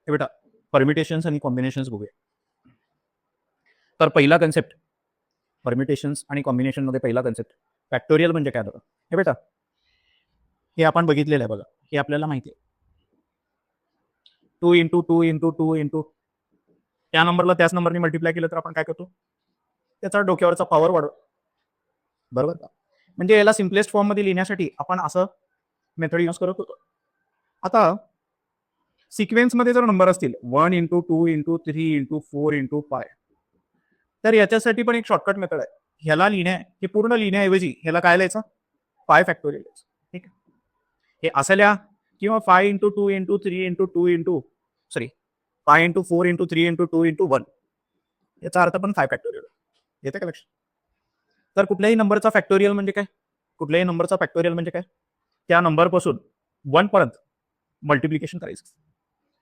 हे बेटा परम्युटेशन्स आणि कॉम्बिनेशन्स बघूया. तर पहिला कन्सेप्ट परम्युटेशन्स आणि कॉम्बिनेशन मध्ये पहिला कन्सेप्ट फॅक्टोरियल म्हणजे काय बघा. हे बेटा हे आपण बघितलेलं आहे बघा, हे आपल्याला माहिती आहे. 2 इंटू 2 इंटू 2 इंटू त्या नंबरला त्याच नंबरने मल्टिप्लाय केलं तर आपण काय करतो, त्याचा डोक्यावरचा पॉवर वाढव, बरोबर का. म्हणजे याला सिम्पलेस्ट फॉर्म मध्ये लिहिण्यासाठी आपण असं मेथड यूज करत होतो. आता सिक्वेन्स मध्ये जर नंबर असतील 1 इंटू 2 इंटू 3 इंटू 4 इंटू 5, तर याच्यासाठी पण एक शॉर्टकट मेथड आहे. ह्याला हे पूर्ण लिहिण्याऐवजी ह्याला काय लिहायचं, 5 फॅक्टोरियल. ठीक आहे, हे असं लिहा किंवा 5 into 2 into 3 into 2 into 5 into 4 into 3 into 2 into 1, याचा अर्थ पण 5 फॅक्टोरियल. येते का लक्षात. तर कुठल्याही नंबरचा फॅक्टोरियल म्हणजे काय, कुठल्याही नंबरचा फॅक्टोरियल म्हणजे काय, त्या नंबरपासून 1 पर्यंत मल्टिप्लिकेशन करायचं.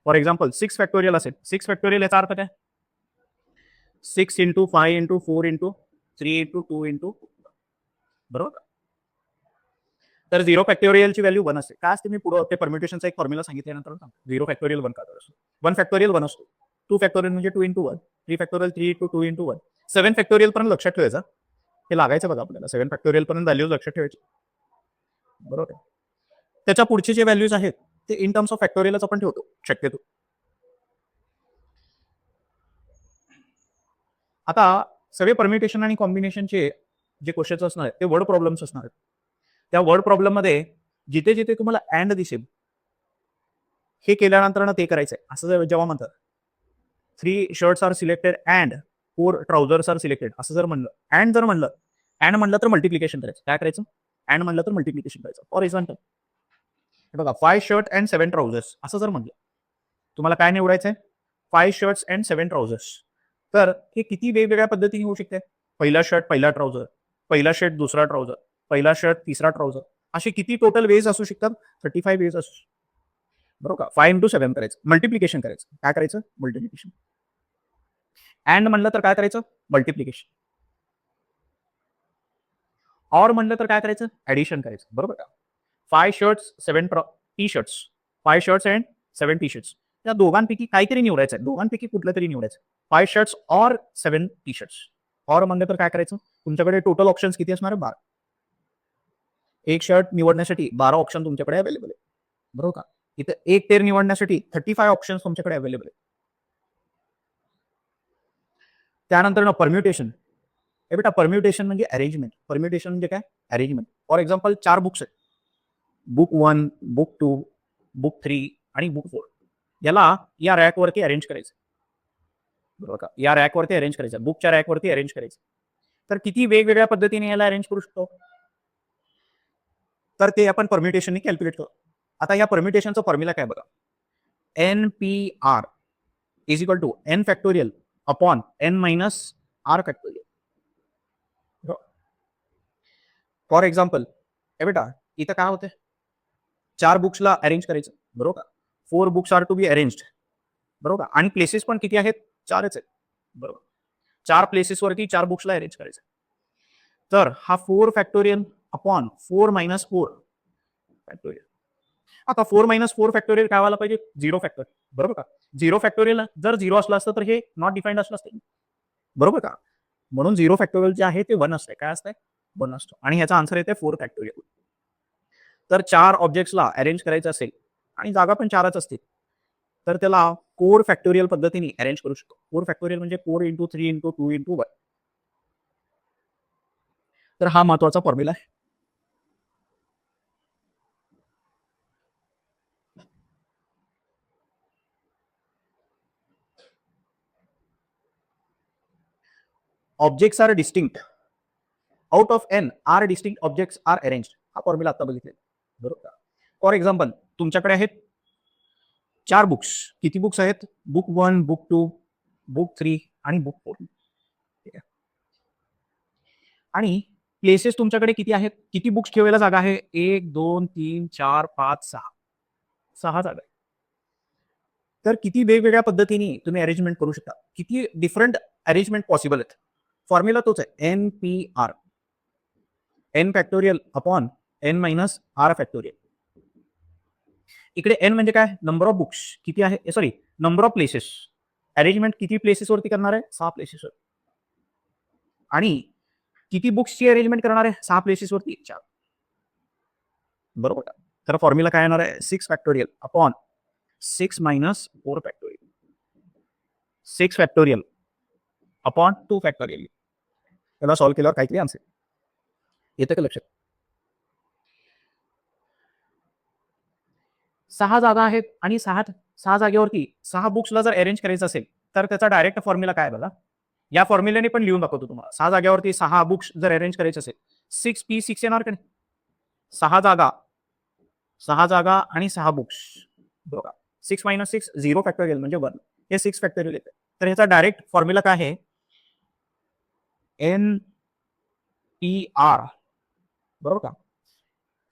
फॉर एक्झाम्पल 6 फॅक्टोरियल असेल, 6 फॅक्टोरियल याचा अर्थ काय, 6 into 5 into 4 into 3 into 2 into, बरोबर. तर 0 फॅक्टोरियलची व्हॅल्यू 1 असते. काय असते, मी पुढे ते परम्युटेशनचा एक फॉर्म्युला सांगितल्यानंतर सांगतो. 0 फॅक्टोरियल 1 का असतो, 1 फॅक्टोरियल 1 असतो. 2 फॅक्टोरियल म्हणजे 2 into 1, 3 factorial 3 into 2 into 1, 7 factorial पर्यंत लक्षात ठेवायचं. हे लागायचं बघा आपल्याला, 7 फॅक्टोरियल पर्यंत व्हॅल्यूज लक्षात ठेवायची, बरोबर. त्याच्या पुढचे जे व्हॅल्यूज आहेत ते इन टर्म्स ऑफ फॅक्टोरियलच आपण ठेवतो शक्यतो. आता सगळे परम्युटेशन आणि कॉम्बिनेशनचे जे क्वेश्चन्स असणार आहेत ते वर्ड प्रॉब्लेम्स असणार आहेत. त्या वर्ड प्रॉब्लेम मध्ये जिथे जिथे तुम्हाला अँड दिसेल, हे केल्यानंतर ते करायचंय. असं जेव्हा म्हणतात 3 shirts are selected and 4 trousers are selected, असं जर म्हणलं, अँड जर म्हणलं, अँड म्हणलं तर मल्टिप्लिकेशन करायचं. काय करायचं, अँड म्हणलं तर मल्टिप्लिकेशन करायचं. फॉर एक्झाम्पल बघा 5 शर्ट अँड 7 ट्राउझर्स असं जर म्हणलं, तुम्हाला काय निवडायचंय, 5 शर्ट्स अँड 7 ट्राउझर्स. तर हे किती वेगवेगळ्या पद्धतीने होऊ शकते. पहिला शर्ट पहिला ट्राउझर, पहिला शर्ट दुसरा ट्राउझर, पहिला शर्ट तिसरा ट्राउझर, असे किती टोटल वेज असू शकतात, 35 वेज असू शकतात, बरोबर का. 5 इंटू 7 करायचं, मल्टिप्लिकेशन करायचं. काय करायचं, मल्टिप्लिकेशन. अँड म्हणलं तर काय करायचं, मल्टिप्लिकेशन. ऑर म्हणलं तर काय करायचं, ऍडिशन करायचं, बरोबर का. 5 shirts 7 T shirts, 5 shirts and 7 T shirts, त्या दोघांपैकी काहीतरी निवडायचं आहे, दोघांपैकी कुठलं तरी निवडायचं. 5 shirts or 7 T shirts. Or म्हणलं तर काय करायचं, तुमच्याकडे टोटल ऑप्शन्स किती असणार आहे, 12. एक शर्ट निवडण्यासाठी 12 ऑप्शन तुमच्याकडे अवेलेबल आहे, बरोबर का. इथं एक पेर निवडण्यासाठी 35 ऑप्शन्स तुमच्याकडे अवेलेबल आहे. त्यानंतर परम्युटेशन. हे बेटा परम्युटेशन म्हणजे अरेंजमेंट. परम्युटेशन म्हणजे काय, अरेंजमेंट. फॉर एक्झाम्पल 4 बुक्स आहेत, बुक 1, बुक 2, बुक 3 आणि बुक 4. याला या रॅकवरती अरेंज करायचं, बरोबर का. या रॅकवरती अरेंज करायचं, बुकच्या रॅकवरती अरेंज करायचं. तर किती वेगवेगळ्या पद्धतीने याला अरेंज करू शकतो, तर ते आपण परम्युटेशनने कॅल्क्युलेट करू. आता या परम्युटेशनचा फॉर्म्युला काय बघा, NPR is equal to N factorial upon N minus R factorial. For example हे बेटा इथं काय होते, 4 बुक्सला अरेंज करायचं, बरोबर का. 4 books are to be arranged, बरोबर. आणि प्लेसेस पण किती आहेत, 4च आहेत, बरोबर. 4 प्लेसेसवरती 4 बुक्सला अरेंज करायचं. तर हा 4 फॅक्टोरियल अपॉन 4 मायनस 4 फॅक्टोरियल. आता 4 मायनस 4 फॅक्टोरियल काय व्हायला पाहिजे, 0 फॅक्टोरियल, बरोबर का. 0 फॅक्टोरियल जर 0 असलं असतं तर हे नॉट डिफाईन्ड असलं असतं, बरोबर का. म्हणून 0 फॅक्टोरियल जे आहे ते 1 असते. काय असते, 1 असतो. आणि ह्याचा आन्सर येते 4 फॅक्टोरियल. तर 4 ऑब्जेक्ट्सला अरेंज करायचं असेल आणि जागा पण 4च असतील, तर त्याला 4 फॅक्टोरियल पद्धतीने अरेंज करू शकतो. 4 फॅक्टोरियल म्हणजे 4 इंटू 3 इंटू 2 इंटू 1. तर हा महत्वाचा फॉर्म्युला आहे. Objects are distinct out of N are distinct objects are arranged. हा फॉर्म्युला आता बघितले, बरोबर. फॉर एक्झाम्पल तुमच्याकडे आहेत 4 बुक्स. किती बुक्स आहेत, बुक 1, बुक 2, बुक 3 आणि बुक 4. ठीक आहे. आणि प्लेसेस तुमच्याकडे किती आहेत, किती बुक्स ठेवायला जागा आहे, 1 2 3 4 5 6, 6 जागा आहे. तर किती वेगवेगळ्या पद्धतीने तुम्ही अरेंजमेंट करू शकता, किती डिफरंट अरेंजमेंट पॉसिबल आहेत. फॉर्म्युला तोच आहे, NPR, N factorial upon N minus R factorial. इकडे एन म्हणजे काय, नंबर ऑफ बुक्स किती आहे, sorry number of places, arrangement किती प्लेसेसवरती करणार आहे, 6 प्लेसेसवर, आणि किती बुक्सची अरेंजमेंट करणार आहे, 6 प्लेसेसवरती 4. बरोबर का. तर फॉर्म्युला काय येणार आहे, 6 factorial upon 6 minus 4 factorial, 6 factorial upon 2 factorial. त्याला सॉल्व्ह केल्यावर काहीतरी आन्सर येतं का लक्षात. 6 जागा आहेत आणि 6 जागेवरती 6 बुक्सला जर अरेंज करायचं असेल तर त्याचा डायरेक्ट फॉर्म्युला काय बघा, या फॉर्म्युल्याने पण लिहून दाखवतो तुम्हाला. 6 जागेवरती 6 बुक्स जर अरेंज करायचे असेल, 6P6 येणार का नाही, 6 जागा, 6 जागा आणि 6 बुक्स. बघा 6 मायनस 6 0 फॅक्टोरियल म्हणजे 1, हे 6 फॅक्टोरियल येते. तर ह्याचा डायरेक्ट फॉर्म्युला काय आहे, NPR. बरोबर का.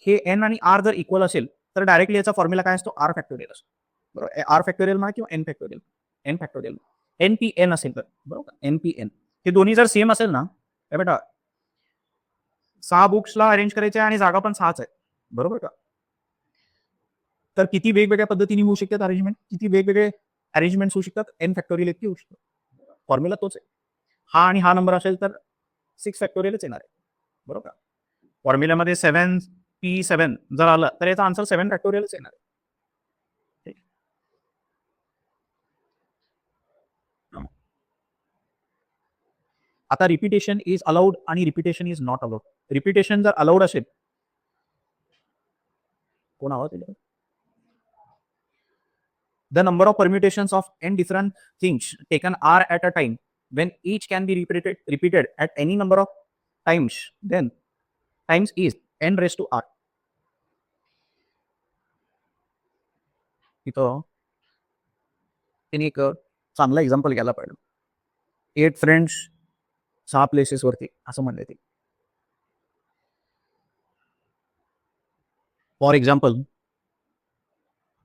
हे एन आणि आर जर इक्वल असेल तर डायरेक्टली याचा फॉर्म्युला काय असतो, आर फॅक्टोरियल असतो. बरोबर, आर फॅक्टोरियल म्हणा किंवा N factorial, N factorial, NPN असेल तर. बरोबर, NPN हे दोन्ही जर सेम असेल ना, हे बेटा 6 बुक्सला अरेंज करायचे आणि जागा पण 6च आहे. बरोबर का. तर किती वेगवेगळ्या पद्धतीने होऊ शकतात अरेंजमेंट, किती वेगवेगळे अरेंजमेंट होऊ शकतात, एन फॅक्टोरियल इतकी होऊ शकतात. फॉर्म्युला तोच आहे. हा आणि हा नंबर असेल तर 6 फॅक्टोरियलच येणार आहे. बरोबर का. फॉर्म्युल्यामध्ये 7P7 जर आलं तर याचा आन्सर 7 फॅक्टोरियलच येणार आहे. आता रिपिटेशन इज अलाउड आणि repetition is not allowed. Repetition जर अलाउड असेल, कोण आवाज दिला, the number of permutations of n different things taken are at a time when each can be repeated at any number of times, then times is n raised to r. इथं त्यांनी एक चांगला example घ्यायला पाहिजे. 8 friends 6 places वरती असं म्हणले ते. फॉर एक्झाम्पल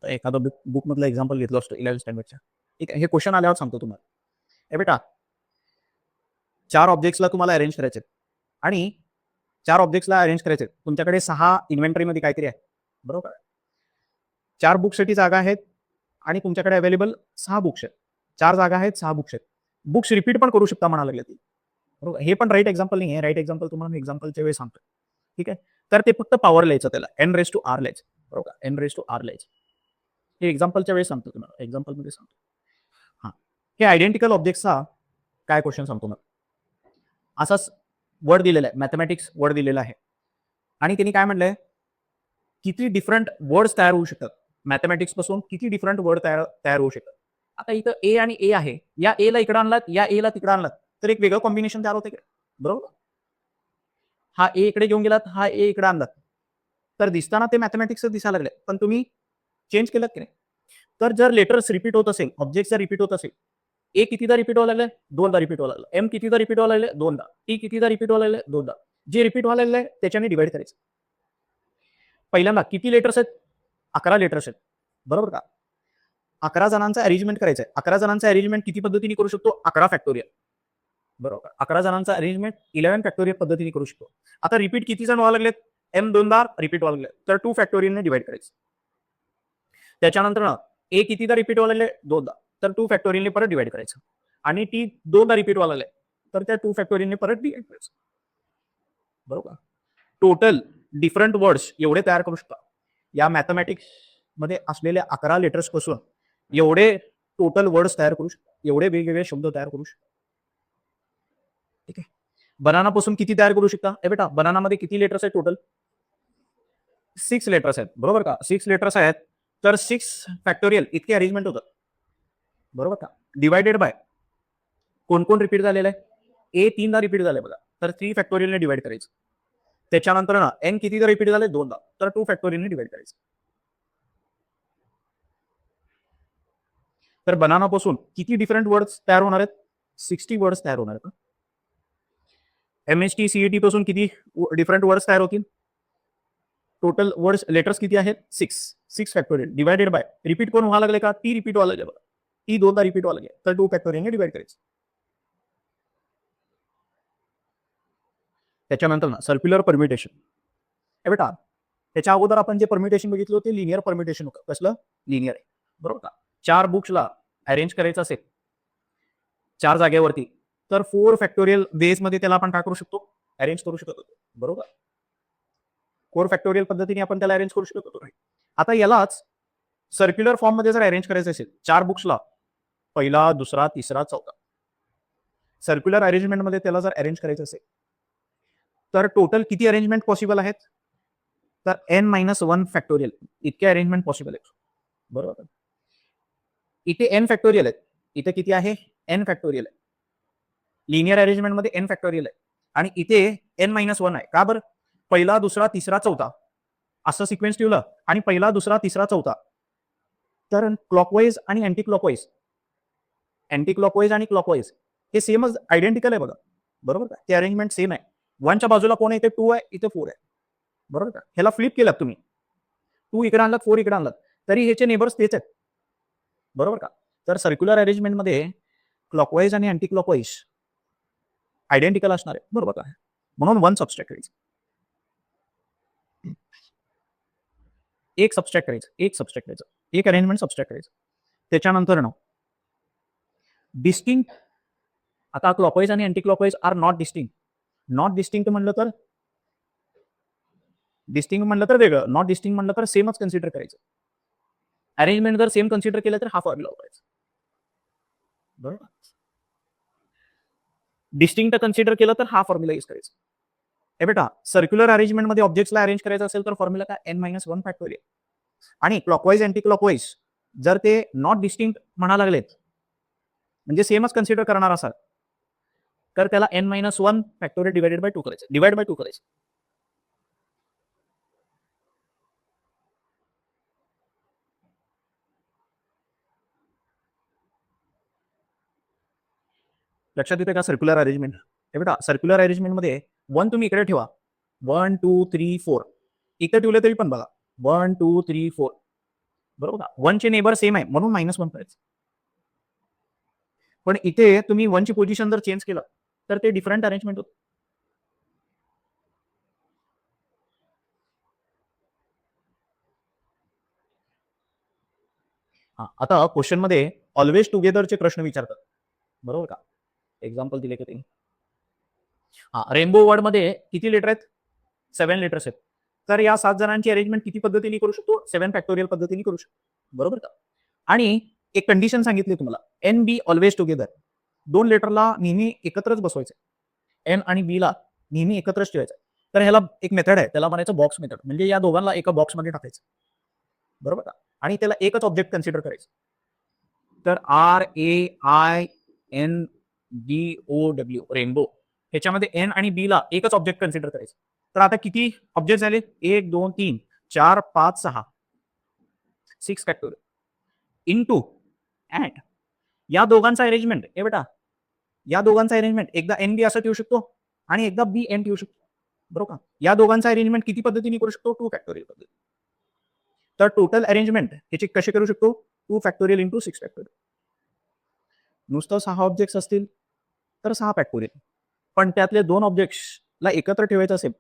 एखादा बुक मधलं एक्झाम्पल घेतलं असतं 11th स्टँडर्डच्या. ठीक आहे, हे क्वेश्चन आल्यावर सांगतो तुम्हाला. हे बेटा 4 ऑब्जेक्ट्सला तुम्हाला अरेंज करायचे आणि 4 ऑब्जेक्ट्सला अरेंज करायचे, तुमच्याकडे 6 इन्व्हेंटरीमध्ये काहीतरी आहे. बरोबर, 4 बुक्ससाठी जागा आहेत आणि तुमच्याकडे अवेलेबल 6 बुक्स आहेत. 4 जागा आहेत, 6 बुक्स आहेत. बुक्स रिपीट पण करू शकता म्हणा लागले ती. बरोबर, हे पण राईट एक्झाम्पल नाही आहे. राईट एक्झाम्पल तुम्हाला मी एक्झाम्पलच्या वेळी सांगतो. ठीक आहे, तर ते फक्त पॉवर लिहायचं, त्याला एन रेस टू आर लिहायचं. बरोबर, एन रेस टू आर लिहायचं. हे एक्झाम्पलच्या वेळेस सांगतो तुम्हाला, एक्झाम्पलमध्ये सांगतो. हां, हे आयडेंटिकल ऑब्जेक्टचा काय क्वेश्चन सांगतो मग. असाच वर्ड दिलेला आहे, मॅथमॅटिक्स वर्ड दिलेला आहे आणि त्यांनी काय म्हणलंय, किती डिफरंट वर्ड्स तयार होऊ शकतात मॅथमॅटिक्स पासून, किती डिफरंट वर्ड तयार होऊ शकतात. आता इथं ए आणि ए आहे, या ए ला इकडे आणलात, या ए ला तिकडे आणलात तर एक वेगळं कॉम्बिनेशन तयार होते. बरोबर, हा ए इकडे घेऊन गेलात, हा ए इकडे आणलात तर दिसताना ते मॅथमॅटिक्स दिसायला लागले, पण तुम्ही चेंज केलं की नाही. तर जर लेटर्स रिपीट होत असेल, ऑब्जेक्ट जर रिपीट होत असेल, ए कितीदा रिपीट व्हायला लागले, 2दा रिपीट व्हायला लागलं, एम कितीदा रिपीट व्हायला लागले, 2दा, टी कितीदा रिपीट व्हायला लागले, 2दा. जे रिपीट व्हायला लागले त्याच्याने डिवाइड करायचं. पहिल्यांदा किती लेटर्स आहेत, 11 लेटर्स आहेत. बरोबर का. 11 जणांचं अरेंजमेंट करायचं आहे. 11 जणांचं अरेंजमेंट किती पद्धतीने करू शकतो, 11 फॅक्टोरियल. बरोबर, 11 जणांचं अरेंजमेंट 11 फॅक्टोरियल पद्धतीने करू शकतो. आता रिपीट किती जण व्हायला लागलेत, एम 2दा रिपीट व्हायला लागले तर 2 फॅक्टोरियलने डिवाइड करायचं. त्याच्यानंतर ए कितीदा रिपीट व्हायला लागले, 2दा, तर 2 फॅक्टोरियलने परत डिवाइड करायचं. आणि टी 2दा रिपीट व्हायला लागले तर त्या 2 फॅक्टोरियलने परत डिवाइड करायचं. बरोबर, टोटल डिफरंट वर्ड्स एवढे तयार करू शकता. या मॅथमॅटिक्स मध्ये असलेल्या 11 लेटर्स पासून एवढे टोटल वर्ड्स तयार करू शकता, एवढे वेगवेगळे शब्द तयार करू शकता. ठीक आहे, बनाना पासून किती तयार करू शकता, ए बेटा बनाना मध्ये किती लेटर्स आहेत टोटल, 6 लेटर्स आहेत. बरोबर का, 6 लेटर्स आहेत तर 6 फॅक्टोरियल इतके अरेंजमेंट होतं. बरोबर का. डिवायडेड बाय कोण कोण रिपीट झालेलं आहे, ए 3दा रिपीट झाले बघा, तर 3 फॅक्टोरियलने डिवाइड करायचं. त्याच्यानंतर ना एन कितीदा रिपीट झाले, 2दा, तर 2 फॅक्टोरियलने डिवाइड करायचं. तर बनाना पासून किती डिफरंट वर्ड्स तयार होणार आहेत, 60 वर्ड्स तयार होणार आहेत. MST CET पासून किती डिफरंट वर्ड्स तयार होतील, टोटल वर्ड्स लेटर्स किती आहेत, 6 फॅक्टोरियल डिवायडेड बाय रिपीट कोण व्हायला लागले का, टी रिपीट व्हायला लागले बघा, टी 2दा रिपीट व्हायला लागले तर 2 फॅक्टोरियलने डिवाइड करायचं. त्याच्यानंतर ना सर्क्युलर परम्युटेशन. हे बेटा त्याच्या अगोदर आपण जे परम्युटेशन बघितलं होते लिनियर परम्युटेशन होतं. कसलं? लिनियर आहे, बरोबर का? 4 बुक्सला अरेंज करायचं असेल 4 जागेवरती, तर 4 फॅक्टोरियल बेसमध्ये त्याला आपण काय करू शकतो? अरेंज करू शकत होतो, बरोबर? 4 फॅक्टोरियल पद्धतीने आपण त्याला अरेंज करू शकत होतो. आता यालाच सर्क्युलर फॉर्ममध्ये जर अरेंज करायचं असेल 4 बुक्सला, पहिला, दुसरा, तिसरा, चौथा, सर्क्युलर अरेंजमेंटमध्ये त्याला जर अरेंज करायचं असेल, तर टोटल किती अरेंजमेंट पॉसिबल आहेत? तर n-1 फॅक्टोरियल इतके अरेंजमेंट पॉसिबल आहेत, बरोबर? इथे n फॅक्टोरियल आहेत, इथे किती आहे? n फॅक्टोरियल आहे. लिनियर अरेंजमेंटमध्ये n फॅक्टोरियल आहे आणि इथे n-1 आहे. का बरं? पहिला, दुसरा, तिसरा, चौथा असं सिक्वेन्स ठेवलं आणि पहिला, दुसरा, तिसरा, चौथा, तर क्लॉकवाईज आणि अँटी क्लॉकवाईज आणि क्लॉकवाईज हे सेमच आयडेंटिकल आहे बघा, बरोबर का? ते अरेंजमेंट सेम आहे. 1च्या बाजूला कोण आहे? इथे 2 आहे, इथे 4 आहे, बरोबर का? ह्याला फ्लिप केलात तुम्ही, 2 इकडे आणलात, 4 इकडे आणलात, तरी ह्याचे नेबर्स तेच आहेत, बरोबर का? तर सर्क्युलर अरेंजमेंटमध्ये क्लॉकवाईज आणि अँटी क्लॉकवाईज आयडेंटिकल असणार आहे, बरोबर का? म्हणून 1 सबस्ट्रॅक्ट करायचं, एक सबस्ट्रॅक्ट करायचं, एक अरेंजमेंट सबस्ट्रॅक्ट करायचं. त्याच्यानंतर ना डिस्टिंक्ट, आता क्लॉकवाईज आणि anticlockwise are not distinct म्हणलं तर वेगळं, नॉट डिस्टिंक्ट म्हणलं तर सेमच कन्सिडर करायचं. अरेंजमेंट जर सेम कन्सिडर केलं तर हा फॉर्म्युला वापरायचा, बरोबर? डिस्टिंक्ट कन्सिडर केलं तर हा फॉर्म्युला यूज करायचा. हे बेटा, सर्क्युलर अरेंजमेंटमध्ये ऑब्जेक्ट्सला अरेंज करायचं असेल तर फॉर्म्युला काय? n-1 factorial. आणि क्लॉकवाईज अँटी क्लॉकवाईज जर ते नॉट डिस्टिंक्ट म्हणा लागलेत, म्हणजे सेमच कन्सिडर करणार असाल, तर त्याला n-1 फॅक्टोरियल डिवाइडेड बाय 2 करायचं. लक्षात येते का सर्क्युलर अरेंजमेंट? हे बेटा, सर्क्युलर अरेंजमेंटमध्ये 1 तुम्ही इकडे ठेवा, 1 2 3 4 इकडे ठेवले तरी पण बघा 1 2 3 4, बरोबर का? 1 चे नेबर सेम आहे म्हणून -1 करायचं. पण इथे तुम्ही 1 ची पोझिशन जर चेंज केलं तर ते डिफरंट अरेंजमेंट होतं. आता क्वेश्चन मध्ये ऑलवेज टुगेदरचे प्रश्न विचारतात, बरोबर का? एक्झाम्पल दिले की ते रेनबो वर्ड मध्ये किती लेटर आहेत? 7 लेटर्स आहेत. तर या 7 जणांची अरेंजमेंट किती पद्धतीने करू शकतो? 7 फॅक्टोरियल पद्धतीने करू शकतो, बरोबर का? आणि एक कंडिशन सांगितली तुम्हाला, एन बी ऑलवेज टुगेदर, 2 लेटरला नेहमी एकत्रच बसवायचं, एन आणि बी ला नेहमी एकत्रच ठेवायचं. तर ह्याला एक मेथड आहे, त्याला म्हणायचं बॉक्स मेथड. म्हणजे या दोघांना एका बॉक्समध्ये टाकायचं, बरोबर का? आणि त्याला एकच ऑब्जेक्ट कन्सिडर करायचं. तर RAINBOW रेनबो, ह्याच्यामध्ये एन आणि बी ला एकच ऑब्जेक्ट कन्सिडर करायचं. तर आता किती ऑब्जेक्ट झाले? 1 2 3 4 5 6 6 फॅक्टोरियल इंटू अँड या दोघांचा अरेंजमेंट. हे बेटा, या दोघांचा अरेंजमेंट एकदा एन बी असं ठेवू शकतो आणि एकदा बी एन ठेवू शकतो, बरोबर का? या दोघांचा अरेंजमेंट किती पद्धतीने करू शकतो? 2 फॅक्टोरियल पद्धती. तर टोटल अरेंजमेंट ह्याची कशी करू शकतो? 2 फॅक्टोरियल इंटू 6 फॅक्टोरियल. नुसतं 6 ऑब्जेक्ट्स असतील तर 6 फॅक्टोरियल, पण त्यातले 2 ऑब्जेक्ट्सला एकत्र ठेवायचं असेल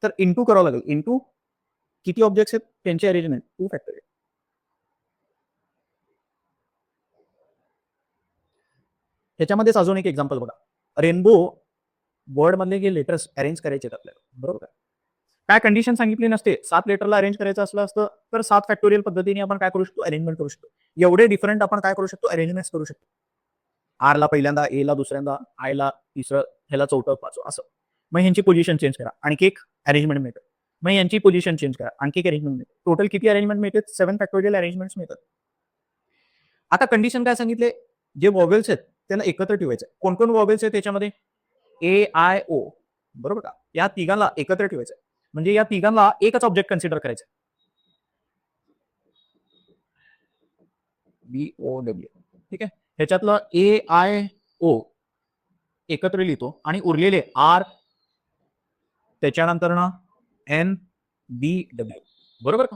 तर इंटू करावं लागेल. इंटू किती ऑब्जेक्ट्स आहेत त्यांचे अरेंजमेंट 2 फॅक्टोरियल. ह्याच्यामध्येच अजून एक एक्झाम्पल बघा. रेनबो वर्ड मधले जे लेटर्स अरेंज करायचे आपल्याला, बरोबर का? काय कंडिशन सांगितली नसते, 7 लेटरला अरेंज करायचं असलं असतं तर 7 फॅक्टोरियल पद्धतीने आपण काय करू शकतो? अरेंजमेंट करू शकतो. एवढे डिफरंट आपण काय करू शकतो? अरेंजमेंट करू शकतो. आर ला पहिल्यांदा, ए ला दुसऱ्यांदा, आय ला तिसरं, ह्याला चौथं, पाचवं असं. मग ह्यांची पोझिशन चेंज करा, आणखी एक अरेंजमेंट मिळतं. मग यांची पोझिशन चेंज करा, आणखी एक अरेंजमेंट मिळते. टोटल किती अरेंजमेंट मिळते? 7 फॅक्टोरियल अरेंजमेंट्स मिळतात. आता कंडिशन काय सांगितले? जे वॉवेल्स आहेत त्यांना एकत्र ठेवायचं. कोण कोण वॉवेल्स आहेत त्याच्यामध्ये? ए आय ओ, बरोबर का? या तिघांना एकत्र ठेवायचं, म्हणजे या तिघांना एकच ऑब्जेक्ट कन्सिडर करायचं. BOW, ठीक आहे? ह्याच्यातलं AIO एकत्र लिहितो आणि उरलेले आर, त्याच्यानंतर ना NBW, बरोबर का?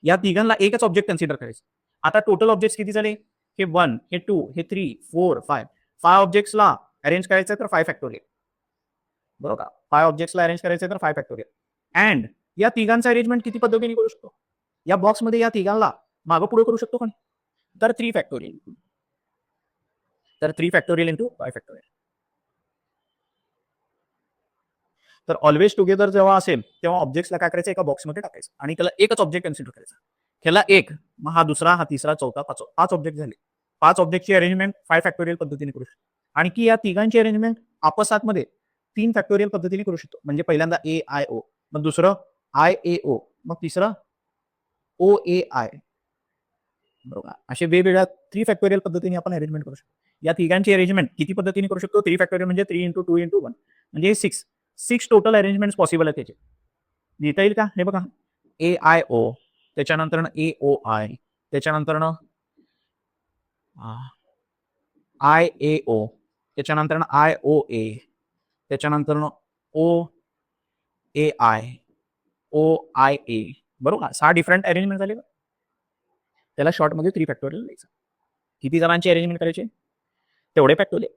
या तिघांना एकच ऑब्जेक्ट कन्सिडर करायचं. आता टोटल ऑब्जेक्ट किती झाले? हे 1, हे 2, हे 3, 4, 5. 5 ऑब्जेक्ट्सला अरेंज करायचं तर 5 फॅक्टोरियल, बरोबर का? 5 ऑब्जेक्ट्सला अरेंज करायचं तर 5 फॅक्टोरियल. अँड या तिघांचा अरेंजमेंट किती पद्धतीने करू शकतो? या बॉक्समध्ये या तिघांना मागं पुढे करू शकतो का? तर 3 फॅक्टोरियल. तर 3 फॅक्टोरियल इंटू 5 फॅक्टोरियल. तर ऑलवेज टुगेदर जेव्हा असेल तेव्हा ऑब्जेक्ट्सला काय करायचं, एका बॉक्समध्ये टाकायचं आणि त्याला एकच ऑब्जेक्ट कन्सिडर करायचा. ह्याला एक, मग हा दुसरा, हा तिसरा, चौथा, पाचवा, 5 ऑब्जेक्ट झाले. 5 ऑब्जेक्टची अरेंजमेंट 5 फॅक्टोरियल पद्धतीने करू शकतो. आणखी या तिघांची अरेंजमेंट आपसातमध्ये 3 फॅक्टोरियल पद्धतीने करू शकतो. म्हणजे पहिल्यांदा AIO, मग दुसरं IAO, मग तिसरं OAI. बरोबर. असे वेगवेगळ्या 3 फॅक्टोरियल पद्धतीने आपण अरेंजमेंट करू शकतो. या तिघांची अरेंजमेंट किती पद्धतीने करू शकतो? 3 फॅक्टोरियल म्हणजे 3 इंटू 2 इंटू 1 म्हणजे 6 टोटल अरेंजमेंट पॉसिबल आहेत त्याचे. लिहिता येईल का? हे बघा, AIO, त्याच्यानंतर AOI, त्याच्यानंतर IAO, त्याच्यानंतर IOA, त्याच्यानंतर OAI, OIA. बरोबर, 6 डिफरंट अरेंजमेंट झाले. त्याला शॉर्टमध्ये 3 फॅक्टोरियल लिहायचं. किती जणांची अरेंजमेंट करायची? तेवढे फॅक्टोरियल.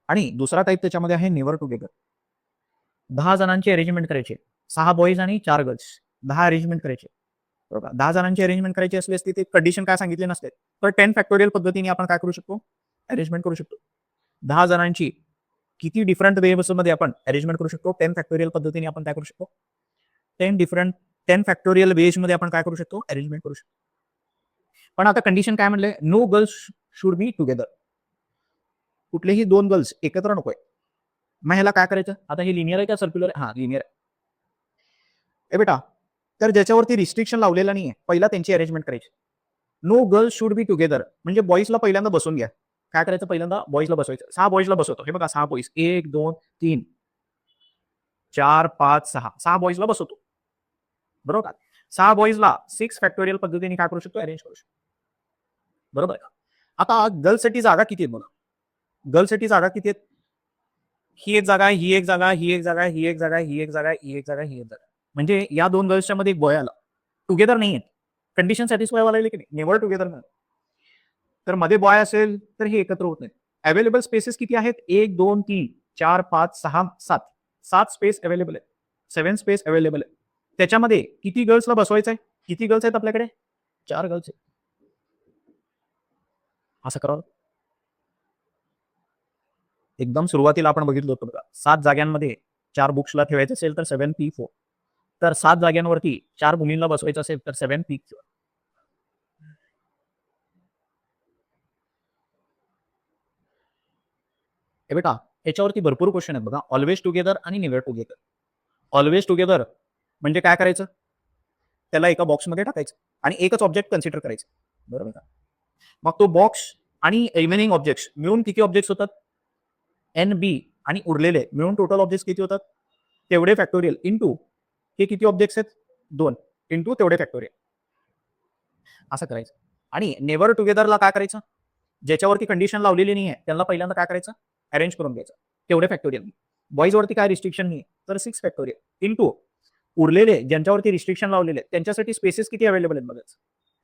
आणि दुसरा टाईप त्याच्यामध्ये आहे नेव्हर टुगेदर. 10 जणांची अरेंजमेंट करायची. 6 बॉईज आणि 4 गर्ल्स. 10 अरेंजमेंट करायचे. बरोबर. 10 जणांची अरेंजमेंट करायची असली असती ते कंडिशन काय सांगितले नसते. तर 10 फॅक्टोरियल पद्धतीने आपण काय करू शकतो? अरेंजमेंट करू शकतो. 10 जणांची किती डिफरंट वेमध्ये आपण अरेंजमेंट करू शकतो? 10 फॅक्टोरियल पद्धतीने आपण काय करू शकतो? 10 फॅक्टोरियल वेजमध्ये आपण काय करू शकतो? अरेंजमेंट करू शकतो. पण आता कंडिशन काय म्हणले? No girls should be together. कुठलेही 2 गर्ल्स एकत्र नकोय. मग ह्याला काय करायचं? आता हे लिनियर आहे का सर्क्युलर आहे? हा, लिनियर आहे. ए बेटा, तर ज्याच्यावरती रिस्ट्रिक्शन लावलेलं नाहीये, पहिला त्यांची अरेंजमेंट करायची. No girls should be together म्हणजे बॉईजला पहिल्यांदा बसवून घ्या. काय करायचं? पहिल्यांदा बॉईजला बसवायचं. 6 बॉईजला बसवतो. हे बघा, 6 बॉईज, 1 2 3 4 5 6 6 बॉईजला बसवतो. बरोबर का? 6 बॉईजला 6 फॅक्टोरियल पद्धतीने काय करू शकतो? अरेंज करू शकतो. बरोबर आहे. आता गर्ल्ससाठी जागा किती आहेत बघा. गर्ल्ससाठी जागा किती आहेत? ही एक जागा आहे, ही एक जागा, ही एक जागा, ही एक जागा, ही एक जागा, ही एक जागा, ही एक जागा. म्हणजे या 2 गर्ल्सच्या मध्ये एक बॉय आला. टुगेदर नाही आहेत. कंडिशन सॅटिस्फाय व्हायला लागली की नाही? नेव्हर टुगेदर नाही. तर मध्ये बॉय असेल तर हे एकत्र होत नाही. अवेलेबल स्पेसेस किती आहेत? 1 2 3 4 5 6 7. 7 स्पेस अवेलेबल आहे. 7 स्पेस अवेलेबल आहे. त्याच्यामध्ये किती गर्ल्सला बसवायचं आहे? किती गर्ल्स आहेत आपल्याकडे? 4 गर्ल्स आहेत. असं करावं. एकदम सुरुवातीला आपण बघितलं होतं बघा, 7 जागांमध्ये 4 बुक्सला ठेवायचं असेल तर 7P4. तर 7 जागांवरती 4 मुलींना बसवायचं असेल तर 7P4. हे बेटा, याच्यावरती भरपूर क्वेश्चन आहेत बघा. ऑलवेज टुगेदर आणि नेव्हर टुगेदर. ऑलवेज टुगेदर म्हणजे काय करायचं? त्याला एका बॉक्समध्ये टाकायचं आणि एकच ऑब्जेक्ट कन्सिडर करायचं. बरोबर का? मग तो बॉक्स आणि रिमेनिंग ऑब्जेक्ट्स मिळून किती ऑब्जेक्ट्स होतात? NB आणि उरलेले मिळून टोटल ऑब्जेक्ट्स किती होतात? तेवढे फॅक्टोरियल इंटू हे किती ऑब्जेक्ट्स आहेत? 2 इंटू तेवढे फॅक्टोरियल. असं करायचं. आणि नेव्हर टुगेदरला काय करायचं? ज्याच्यावरती कंडिशन लावलेली नाहीये त्यांना पहिल्यांदा काय करायचं? अरेंज करून घ्यायचं. तेवढे फॅक्टोरियल. बॉईजवरती काय रिस्ट्रिक्शन नाही, तर 6 फॅक्टोरियल इंटू उरलेले ज्यांच्यावरती रिस्ट्रिक्शन लावलेले त्यांच्यासाठी स्पेसेस किती अवेलेबल आहेत बघायचं.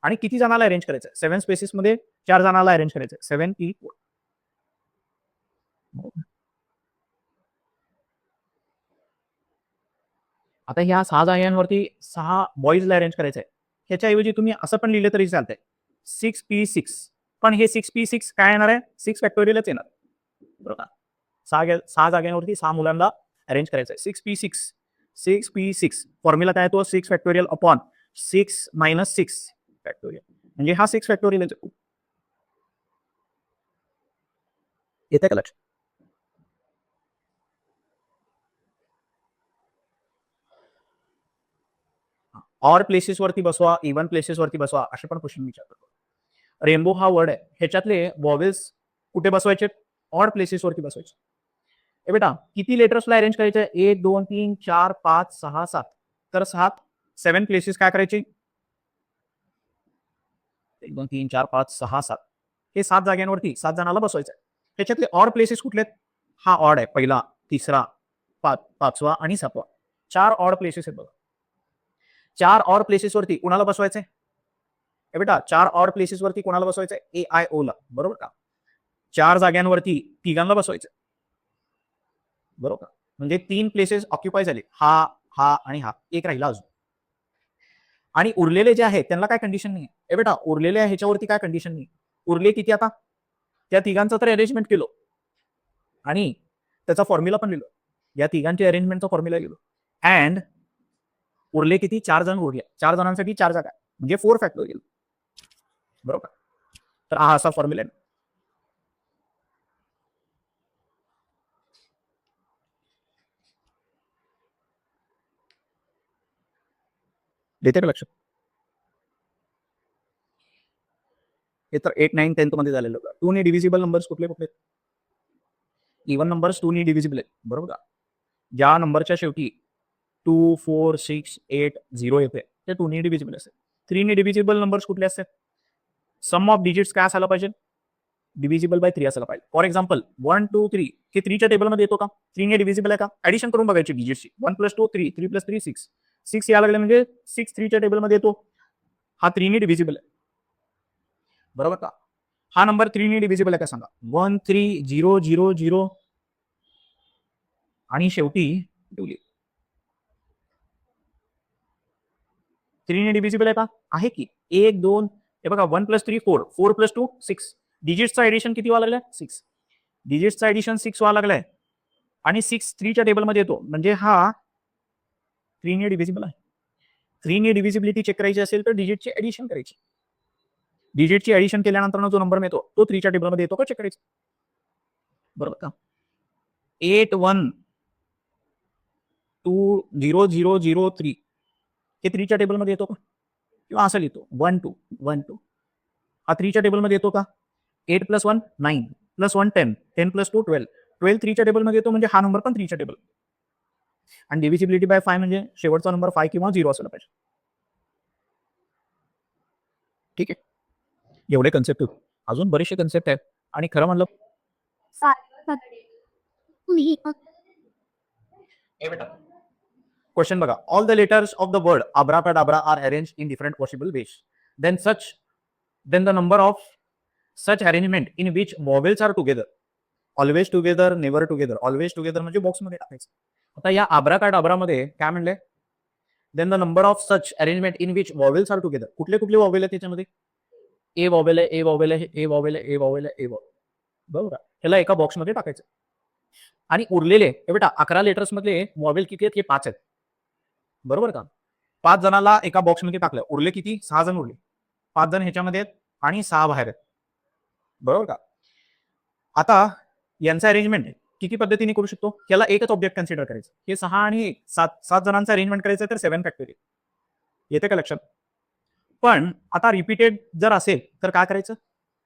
आणि किती जणांना अरेंज करायचं? 7 स्पेसेसमध्ये 4 जणांना अरेंज करायचं. 7P4. आता ह्या 6 जागांवरती 6 बॉईजला अरेंज करायचं आहे. ह्याच्याऐवजी तुम्ही असं पण लिहिलं तरी चालतंय. 6P6. पण हे 6P6 काय येणार आहे? 6 फॅक्टोरियलच येणार. बरोबर. 6 जागांवरती 6 मुलांना अरेंज करायचं आहे. 6P6. 6P6. फॉर्म्युला काय येतो? 6 फॅक्टोरियल अपॉन 6 मायनस 6 फॅक्टोरियल. म्हणजे हा 6 फॅक्टोरियल येतो. येते का लक्षात? ऑर प्लेसेसवरती बसवा, इव्हन प्लेसेसवरती बसवा, असे पण क्वेश्चन विचारतो. रेनबो हा वर्ड आहे. ह्याच्यातले वॉवेल्स कुठे बसवायचे? ऑड प्लेसेसवरती बसवायचे. ए बेटा, किती लेटर्सला अरेंज करायचे? 1 2 3 4 5 6 7. तर 7 प्लेसेस काय करायचे? 1 2 3 4 5 6 7. हे 7 जागांवरती 7 जणांना बसवायचं आहे. त्याच्यातले ऑड प्लेसेस कुठले आहेत? हा ऑड आहे. पहिला, तिसरा, पाचवा आणि 7वा. 4 ऑड प्लेसेस आहेत बघा. 4 ऑड प्लेसेसवरती कुणाला बसवायचंय? हे बेटा, 4 ऑड प्लेसेसवरती कोणाला बसवायचंय? AIO ला. बरोबर का? 4 जागांवरती तिघांना बसवायचं. बरोबर का? म्हणजे 3 प्लेसेस ऑक्युपाय झाले, हा हा आणि हा, एक राहिला अजून. आणि उरलेले जे आहेत त्यांना काय कंडिशन नाही. ए बेटा, उरलेले ह्याच्यावरती काय कंडिशन नाही. उरले किती आता? त्या तिघांचं तर अरेंजमेंट केलं आणि त्याचा फॉर्म्युला पण लिहिलं. या तिघांची अरेंजमेंटचा फॉर्म्युला लिहिलो. अँड उरले किती? 4 जण उरले. 4 जणांसाठी 4 जागा म्हणजे 4 फॅक्टोरियल. बरोबर. तर हा असा फॉर्म्युला आहे. देते का लक्षात? हे तर 8, 9, 10 मध्ये झालेलं होतं. 2 ने डिव्हिजिबल नंबर्स कुठले कुठले? इव्हन नंबर्स 2 ने डिव्हिजिबल आहेत. बरोबर का? ज्या नंबरच्या शेवटी 2, 4, 6, 8, 0 येते ते 2 ने डिव्हिजिबल असते. 3 ने डिव्हिजिबल नंबर्स कुठले असतात? सम ऑफ डिजिट्स काय असायला पाहिजे? डिव्हिजिबल बाय 3 असायला पाहिजे. फॉर एक्झाम्पल 1, 2, 3 हे 3 च्या टेबलमध्ये येतो का? 3 ने डिव्हिजिबल आहे का? ऍडिशन करून बघायची डिजिट्सची. 1 + 2 3, 3 + 3 6. 6 यायला लागले म्हणजे 6 3 च्या टेबलमध्ये येतो. हा 3 ने डिव्हिजिबल आहे. बरोबर का? हा नंबर 3 ने डिव्हिजिबल आहे का सांगा? 1 3 0 0 0 आणि शेवटी 3 ने डिव्हिजिबल आहे का? आहे की. 1 2 हे बघा 1 + 3 4, 4 + 2 6. डिजिट्सचा एडिशन किती व्हायला लागलाय? 6. डिजिट्सचा एडिशन 6 व्हायला लागलाय आणि 6 3 च्या टेबलमध्ये येतो म्हणजे हा 3 ने डिव्हिजिबल आहे. 3 ने डिव्हिजिबिलिटी चेक करायची असेल तर डिजिटची एडिशन करायची. डिजिटची एडिशन केल्यानंतर जो नंबर मिळतो तो 3 च्या टेबलमध्ये येतो का चेक करायचा. बरोबर का? 8 1 2 0 0 0 3 हे 3 च्या टेबलमध्ये येतो का? किंवा असं लिहितो 1 2 1 2 हा 3 च्या टेबलमध्ये येतो का? 8 + 1 9 + 1 10 10 + 2 12 12 3 च्या टेबलमध्ये येतो म्हणजे हा नंबर पण 3 च्या टेबल. आणि डिव्हिजिबिलिटी बाय 5 म्हणजे शेवटचा नंबर 5 किंवा 0 असला पाहिजे. ठीक आहे. एवढे कन्सेप्ट अजून बरेचसे कन्सेप्ट आहेत आणि खरं म्हणलं हे बेटा क्वेश्चन बघा. All the letters of the word abracadabra are arrange in different possible ways. Then the number of such arrangement in which vowels are together. Always together, never together. Always together म्हणजे बॉक्समध्ये टाकायचं. आता या abracadabra काय म्हणले? Then the number of such arrangement in which vowels are together. कुठले कुठले vowel आहे त्याच्यामध्ये? ए वॉवेल आहे, ए वॉवेल आहे, ए वॉवेल आहे, ए वॉवेल आहे, ए वॉवेल. बरोबर. ह्याला एका बॉक्समध्ये टाकायचं. आणि उरलेले हे बेटा 11 लेटर्स मधले वॉवेल किती आहेत? हे 5 आहेत. बरोबर का? 5 जणाला एका बॉक्समध्ये टाकलं. उरले किती? 6 जण उरले. 5 जण ह्याच्यामध्ये आहेत आणि 6 बाहेर आहेत. बरोबर का? आता यांचं अरेंजमेंट किती पद्धतीने करू शकतो? याला एकच ऑब्जेक्ट कन्सिडर करायचं. हे 6 आणि 1 7 जणांचं अरेंजमेंट करायचं तर 7 फॅक्टोरियल. येते का लक्षात? पण आता रिपीटेड जर असेल तर काय करायचं?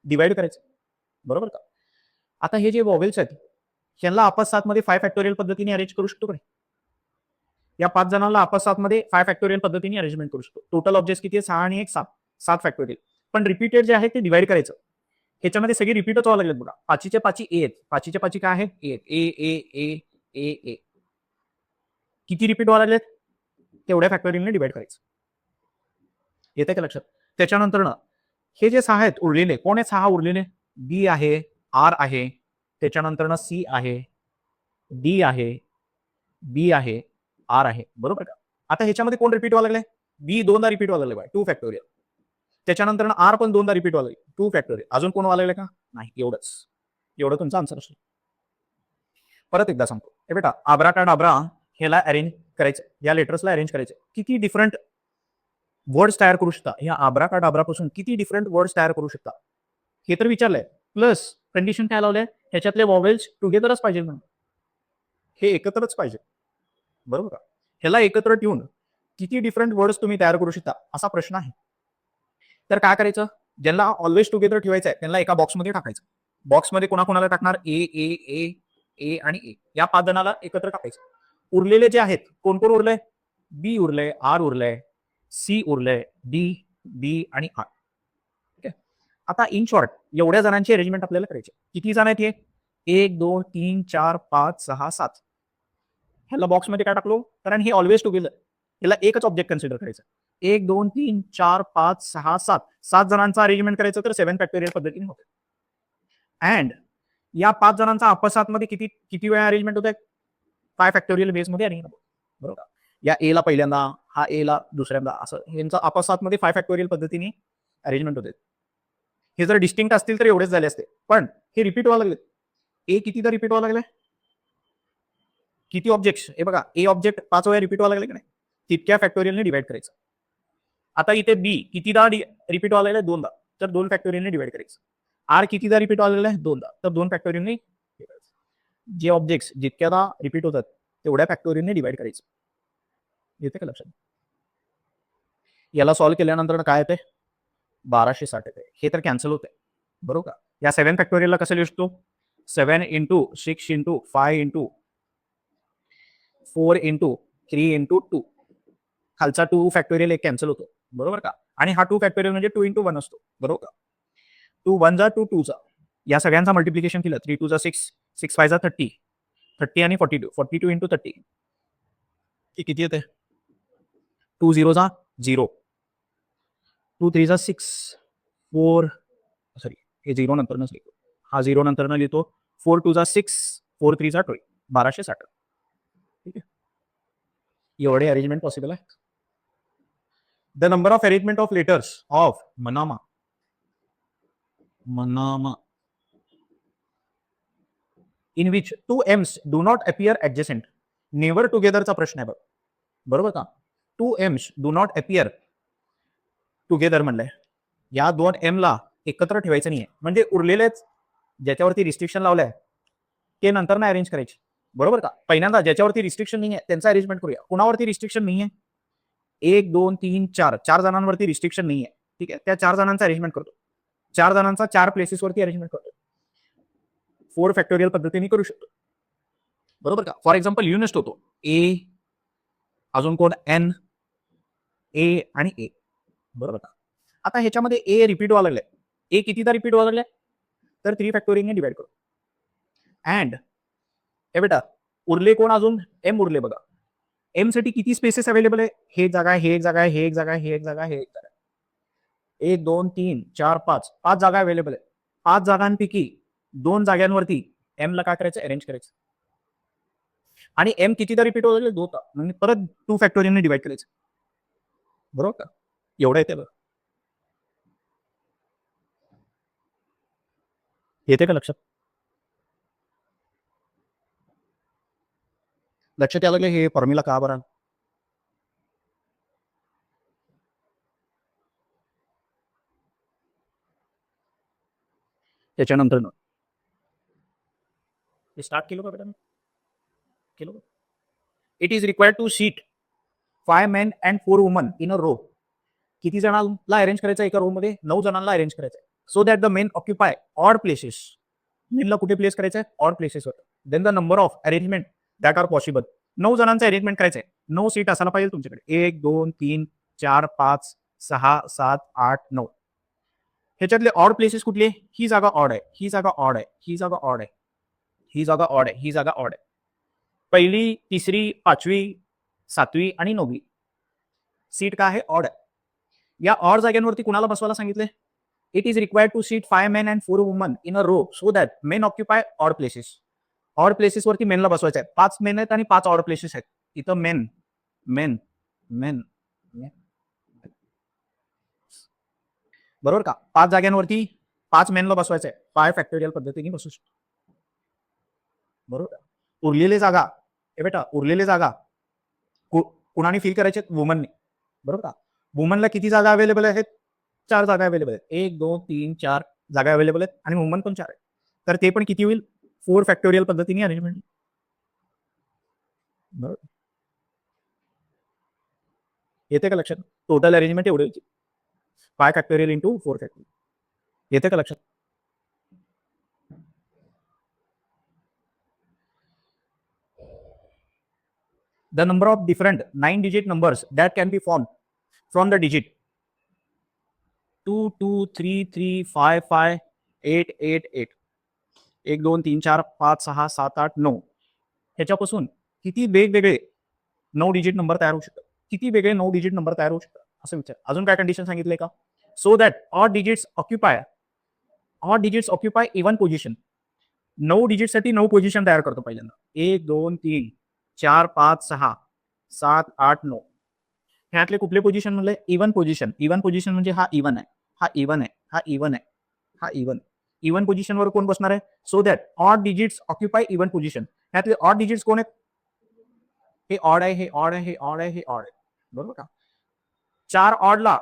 डिवाइड करायचं. बरोबर का? आता हे जे वॉवेल्स आहेत यांना आपस 7 मध्ये 5 फॅक्टोरियल पद्धतीने अरेंज करू शकतो का? या 5 जणांना आपस 7 मध्ये 5 फॅक्टोरियल पद्धतीने अरेंजमेंट करू शकतो. टोटल ऑब्जेक्ट किती आहे? 6 आणि 1 7. 7 फॅक्टोरियल. पण रिपीटेड जे आहे ते डिवाइड करायचं. ह्याच्यामध्ये सगळी रिपीटच व्हावं लागेल बघा. 5च्या 5 ए आहेत. 5च्या 5 काय आहे? ए. ए ए ए ए ए. किती रिपीट व्हायला लागलेत? तेवढ्या फॅक्टोरियलने डिवाइड करायचं. येते का लक्षात? त्याच्यानंतर हे जे 6 आहेत उरलेले, कोण आहेत 6 उरलेले? बी आहे, आर आहे, त्याच्यानंतर सी आहे, डी आहे, बी आहे, आर आहे. बरोबर का? आता ह्याच्यामध्ये कोण रिपीट व्हायला लागले? बी 2दा रिपीट व्हायला लागले, 2 फॅक्टोरियल. त्याच्यानंतर आर पण 2दा रिपीट व्हायला लागले, 2 फॅक्टोरियल. अजून कोण व्हायला लागले का? नाही. एवढंच. एवढं तुमचा आन्सर असेल. परत एकदा सांगतो. हे बेटा abracadabra ह्याला अरेंज करायचं. या लेटर्सला अरेंज करायचं. किती डिफरंट वर्ड्स तयार करू शकता? या abracadabra पासून किती डिफरंट वर्ड्स तयार करू शकता? हे तर विचारलंय. प्लस कंडिशन काय लावलंय? ह्याच्यातले वॉवेल्स टुगेदरच पाहिजे म्हणून. हे एकत्रच पाहिजे. बरोबर का? ह्याला एकत्र ठेवून किती डिफरंट वर्ड्स तुम्ही तयार करू शकता असा प्रश्न आहे. तर काय करायचं? ज्यांना ऑलवेज टुगेदर ठेवायचं आहे त्यांना एका बॉक्समध्ये टाकायचं. बॉक्समध्ये कोणाकोणाला टाकणार? ए ए ए ए आणि ए. या 5 जणाला एकत्र टाकायचं. उरलेले जे आहेत कोण कोण उरलंय? बी उरलंय, आर उरलंय, सी उरलंय, डी, बी आणि आर. ठीक आहे. आता इन शॉर्ट एवढ्या जणांची अरेंजमेंट आपल्याला करायची. किती जण आहेत हे? 1 2 3 4 5 6 7. ह्याला बॉक्समध्ये काय टाकलो? कारण हे ऑलवेज टुगेदर. ह्याला एकच ऑब्जेक्ट कन्सिडर करायचं. 1 2 3 4 5 6 7. 7 जणांचं अरेंजमेंट करायचं तर 7 फॅक्टोरियल पद्धतीने होतं. अँड या 5 जणांचा आपसात मध्ये किती किती वेळा अरेंजमेंट होत आहे? फॅक्टोरियल बेसमध्ये अरेंज होतो, बरोबर का? या एला पहिल्यांदा, हा एला दुसऱ्यांदा, असं यांचं आपसातमध्ये 5 फॅक्टोरियल पद्धतीने अरेंजमेंट होते. हे जर डिस्टिंक्ट असतील तर एवढेच झाले असते, पण हे रिपीट व्हायला लागले. ए कितीदा रिपीट व्हायला लागले? किती ऑब्जेक्ट्स? हे बघा, ए ऑब्जेक्ट 5 वेळा रिपीट व्हायला लागले की नाही, तितक्या फॅक्टोरियलने डिवाइड करायचं. आता इथे बी कितीदा रिपीट व्हायला लागले? 2दा, तर 2 फॅक्टोरियलने डिवाइड करायचं. आर कितीदा रिपीट व्हायला लागले? 2दा, तर 2 फॅक्टोरियलने. जे ऑब्जेक्ट्स जितक्यादा रिपीट होतात तेवढ्या फॅक्टोरियलने डिवाइड करायचं. येते का लक्षात? याला सॉल्व्ह केल्यानंतर काय येते? 1260 येते. हे तर कॅन्सल होते, बरोबर का? या 7 फॅक्टोरियलला कसं लिहू शकतो? 7 into 6 into 5 into 4 into 3 into 2. खालचा 2 फॅक्टोरियल एक कॅन्सल होतो, बरोबर का? आणि हा 2 फॅक्टोरियल म्हणजे 2 इंटू 1 असतो, बरोबर का? 2 1 जा 2 2 जा, या सगळ्यांचा मल्टिप्लिकेशन केलं, 3 2 जा 6, 6 5 जा 30, 30 आणि 42, 42 इंटू 30 किती येते? 2 0 जा 0, 2 3 जा 6, 4 सॉरी हे 0 नंतरच लिहितो, हा 0 नंतर लिहितो, 4 2 जा 6, 4 3 जा 12, 1260. ठीक आहे, एवढे अरेंजमेंट पॉसिबल आहे. The number of arrangement of letters of Manama in which 2 M's do not appear adjacent. Never टुगेदरचा प्रश्न आहे बघ, बरोबर का? 2 M's do not appear together म्हणलंय, या 2 एमला एकत्र ठेवायचं नाहीये, म्हणजे उरलेलेच ज्याच्यावरती रिस्ट्रिक्शन लावलंय ते नंतर ना अरेंज करायचे, बरोबर का? पहिल्यांदा ज्याच्यावरती रिस्ट्रिक्शन नाहीये त्यांचा अरेंजमेंट करूया. कुणावरती रिस्ट्रिक्शन नाहीये? 1 2 3 4 4 जणांवरती रिस्ट्रिक्शन नाहीये, ठीक आहे, त्या 4 जणांचा अरेंजमेंट करतो. 4 जणांचा 4 प्लेसेसवरती अरेंजमेंट करतो. 4 फॅक्टोरियल पद्धतीने करू शकतो, बरोबर का? फॉर एक्झाम्पल युनिस्ट होतो ए, अजून कोण? एन, ए आणि ए, बरोबर का? आता ह्याच्यामध्ये ए रिपीट व्हायला लागले. ए कितीदा रिपीट व्हायला लागले? तर 3 फॅक्टोरियलने डिवाइड करू. अँड हे बेटा उरले कोण? अजून एम उरले बघा. एम साठी किती स्पेसेस अवेलेबल आहे? हे एक जागा आहे, हे एक जागा आहे, हे एक जागा आहे, हे एक जागा आहे, हे एक जागा आहे. 1 2 3 4 5 5 जागा अवेलेबल आहे. 5 जागांपैकी 2 जागांवरती एम ला काय करायचं? अरेंज करायचं. आणि एम कितीदा रिपीट होत? 2दा, म्हणजे परत 2 फॅक्टोरियलने डिवाइड करायचं, बरोबर का? एवढं येते बघा. येते का लक्षात? लक्षात यायला लागले हे फॉर्म्युला का बरं? त्याच्यानंतर स्टार्ट केलं का बेटा? केलं. It is required to seat 5 men and 4 woman in a row. किती जणांना अरेंज करायचं एका रो मध्ये? 9 जणांना अरेंज करायचं, so that the men occupy odd places. मेनला कुठे प्लेस करायचं? ऑड प्लेसेसवर. Then the number of arrangement that are possible. 9 जणांचं अरेंजमेंट करायचंय, 9 सीट असायला पाहिजे तुमच्याकडे. 1 2 3 4 5 6 7 8 9. ह्याच्यातले ऑड प्लेसेस कुठले? ही जागा ऑड आहे, ही जागा ऑड आहे, ही जागा ऑड आहे, ही जागा ऑड आहे, ही जागा ऑड आहे. पहिली, तिसरी, 5वी, 7वी आणि 9वी सीट का आहे? ऑड आहे. या ऑड जाग्यांवरती कुणाला बसवायला सांगितले? It is required to seat 5 men and 4 woman in a row so that men occupy odd places. Odd places वरती मेनला बसवायचं आहे. 5 मेन आहेत आणि 5 ऑड प्लेसेस आहेत. इथं मेन मेन मेन, बरोबर का? 5 जाग्यांवरती 5 मेनला बसवायचं आहे. 5 फॅक्टोरियल पद्धतीने बसू शकतो, बरोबर. उरलेली जागा हे बेटा, उरलेली जागा कुणाने फिल करायचे? वुमनने, बरोबर का? वुमनला किती जागा अवेलेबल आहेत? 4 जागा अवेलेबल आहेत. 1 2 3 4 जागा अवेलेबल आहेत आणि वुमन पण 4 आहे. तर ते पण किती होईल? 4 फॅक्टोरियल पद्धतीने अरेंजमेंट, बरोबर. येते का लक्षात? टोटल अरेंजमेंट एवढी होती, 5 फॅक्टोरियल इंटू 4 फॅक्टोरियल. येते का लक्षात? The number of different 9-digit numbers that can be formed from the digit 2 2 3 3 5 5 8 8 8. 1 2 3 4 5 6 7 8 9. ह्याच्यापासून किती वेगवेगळे 9 डिजिट नंबर तयार होऊ शकतात? किती वेगळे 9 डिजिट नंबर तयार होऊ शकतात असं विचार. अजून काय कंडिशन सांगितलंय का? So that odd digits occupy even position. 9 डिजिटसाठी 9 position तयार करतो पहिल्यांदा. 1 2 3 4 5 6 7 8 9 ह्यातले कुठले पोझिशन म्हणले इवन पोझिशन. इवन पोझिशन म्हणजे हा इवन आहे, हा इवन आहे, हा इवन आहे, हा इवन. इवन पोझिशनवर कोण बसणार आहे? So that odd digits occupy even position. ह्यातले ऑड डिजिट्स कोण आहेत? हे ऑड आहे, हे ऑड आहे, हे ऑड आहे, हे ऑड आहे. बरोबर का? 4 ऑडला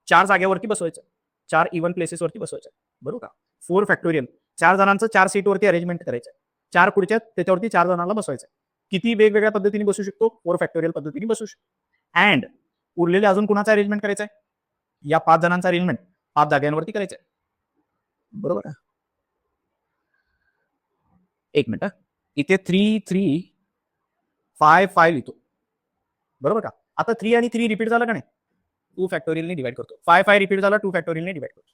4 जागेवरती बसवायचं, 4 इवन प्लेसेसवरती बसवायचं. बरोबर का? 4 फॅक्टोरियल 4 जणांचं 4 सीटवरती अरेंजमेंट करायचं. 4 खुर्च्या त्याच्यावरती 4 जणांना बसवायचं. किती वेगवेगळ्या पद्धतीने बसू शकतो? 4 फॅक्टोरियल पद्धतीने बसू शकतो. अँड उरलेले अजून कुणाचं अरेंजमेंट करायचं आहे? या 5 जणांचं अरेंजमेंट 5 जागांवरती करायचं आहे. बरोबर आहे? एक मिनिट, इथे 3 3 5 5 लिहितो. बरोबर का? आता 3 आणि 3 रिपीट झालं का नाही? 2 फॅक्टोरियलने डिवाइड करतो. 5 5 रिपीट झाला, 2 फॅक्टोरियलने डिवाइड करतो.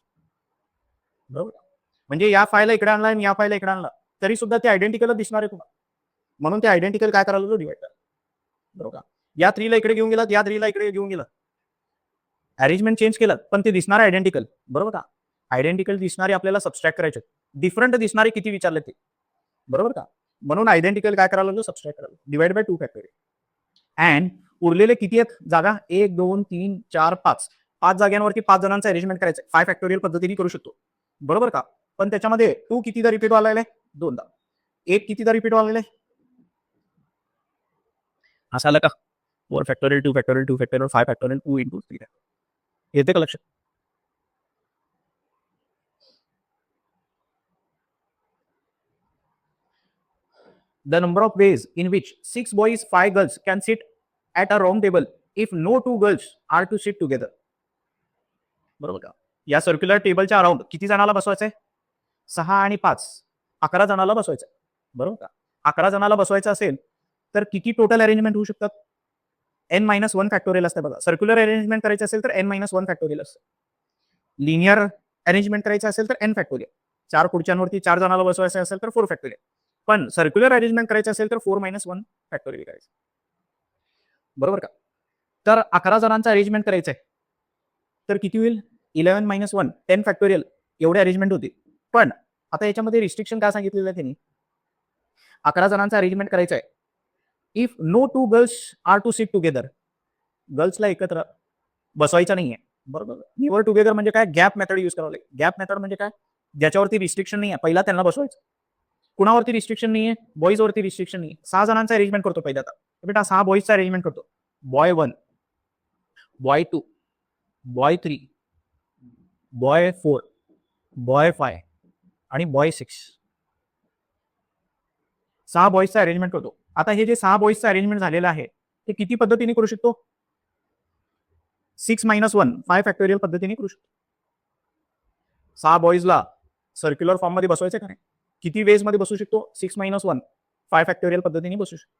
बरोबर का? म्हणजे या फायला इकडे आणला आणि या फायला इकडे आणला तरी सुद्धा ते आयडेंटिकलच दिसणार आहे तुम्हाला. म्हणून ते आयडेंटिकल काय करायला डिवाइड करा. बरोबर का? या 3 ला इकडे घेऊन गेलात, या 3 ला इकडे घेऊन गेलात, अरेंजमेंट चेंज केलं पण ते दिसणार आयडेंटिकल. बरोबर का? आयडेंटिकल दिसणारे आपल्याला सबस्ट्रॅक्ट करायचे, डिफरंट दिसणारे किती विचारले ते. बरोबर का? म्हणून आयडेंटिकल काय करायला लागलो? सबस्ट्रॅक्ट करायला. Divide by 2 factorial. अँड उरलेले किती आहेत जागा? 1 2 3 4 5 5 जागांवरती 5 जणांचं अरेंजमेंट करायचं. 5 फॅक्टोरियल पद्धतीने करू शकतो. बरोबर का? पण त्याच्यामध्ये 2 कितीदा रिपीट व्हायला आहे? 2दा. 1 कितीदा रिपीट व्हायला आहे? असं आलं का? 4 factorial 2 factorial 2 factorial 5 factorial 2 into 3. येते का लक्षात? The number of ways in which 6 boys 5 girls can sit at a round table if no 2 girls are to sit together. बरोबर का? या सर्क्युलर टेबलच्या अराउंड किती जणाला बसवायचंय? 6 आणि 5 11 जणाला बसवायचं. बरोबर का? 11 जणाला बसवायचं असेल तर किती टोटल अरेंजमेंट होऊ शकतात? n-1 फॅक्टोरियल असते बघा. सर्क्युलर अरेंजमेंट करायचं असेल तर n-1 फॅक्टोरियल असतं. लिनियर अरेंजमेंट करायचं असेल तर n फॅक्टोरियल. 4 खुर्च्यांवरती 4 जणाला बसवायचं असेल तर 4 फॅक्टोरियल. पण सर्क्युलर अरेंजमेंट करायचं असेल तर 4-1 फॅक्टोरियल करायचं. बरोबर का? तर 11 जणांचं अरेंजमेंट करायचं आहे तर किती होईल? 11-1 10 फॅक्टोरियल एवढे अरेंजमेंट होते. पण आता याच्यामध्ये रिस्ट्रिक्शन काय सांगितलेलं आहे त्यांनी? 11 जणांचं अरेंजमेंट करायचं आहे. If no 2 girls are to sit together. गर्ल्सला एकत्र बसवायचं नाहीये. बरोबर? निवर टुगेदर म्हणजे काय? गॅप मेथड यूज करावं लागेल. गॅप मेथड म्हणजे काय? ज्याच्यावरती रिस्ट्रिक्शन नाही आहे पहिला त्यांना बसवायचं. कुणावरती रिस्ट्रिक्शन नाहीये? बॉईजवरती रिस्ट्रिक्शन नाही. 6 जणांचं अरेंजमेंट करतो पहिला. आता बेटा 6 बॉईजचं अरेंजमेंट करतो. Boy 1, boy 2, boy 3, boy 4, boy 5 आणि बॉय 6. 6 बॉईजचं अरेंजमेंट करतो. आता हे जे 6 बॉईजचं अरेंजमेंट झालेलं आहे ते किती पद्धतीने करू शकतो? 6-1 5 फॅक्टोरियल पद्धतीने करू शकतो. 6 बॉईजला सर्क्युलर फॉर्म मध्ये बसवायचं का नाही? किती वेज मध्ये बसू शकतो? 6-1 5 फॅक्टोरियल पद्धतीने बसू शकतो.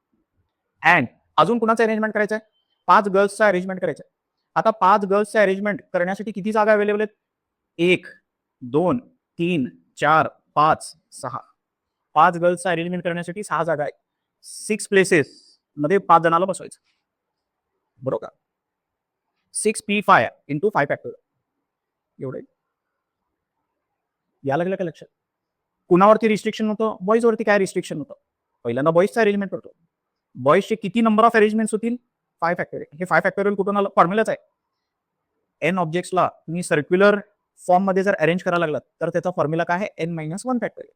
अँड अजून कुणाचं अरेंजमेंट करायचं आहे? 5 गर्ल्सचं अरेंजमेंट करायचं आहे. आता 5 गर्ल्सचं अरेंजमेंट करण्यासाठी किती जागा अवेलेबल आहेत? 1 2 3 4 5 6. 5 गर्ल्सचं अरेंजमेंट करण्यासाठी 6 जागा आहेत. 6 प्लेसेस मध्ये 5 जणाला बसवायचं. बरोबर का? 6p5 इंटू 5 फॅक्टोरियल एवढे. या लागलं का लक्षात? कुणावरती रिस्ट्रिक्शन होतं? बॉईजवरती काय रिस्ट्रिक्शन होतं? पहिल्यांदा बॉईजचं अरेंजमेंट करतो. बॉईजचे किती नंबर ऑफ अरेंजमेंट्स होतील? 5 फॅक्टोरियल. हे 5 फॅक्टोरियल कुठून आलं? फॉर्म्युलाच आहे. एन ऑब्जेक्ट्सला तुम्ही सर्क्युलर फॉर्म मध्ये जर अरेंज करायला लागलात तर त्याचा फॉर्म्युला काय आहे? n-1 factorial.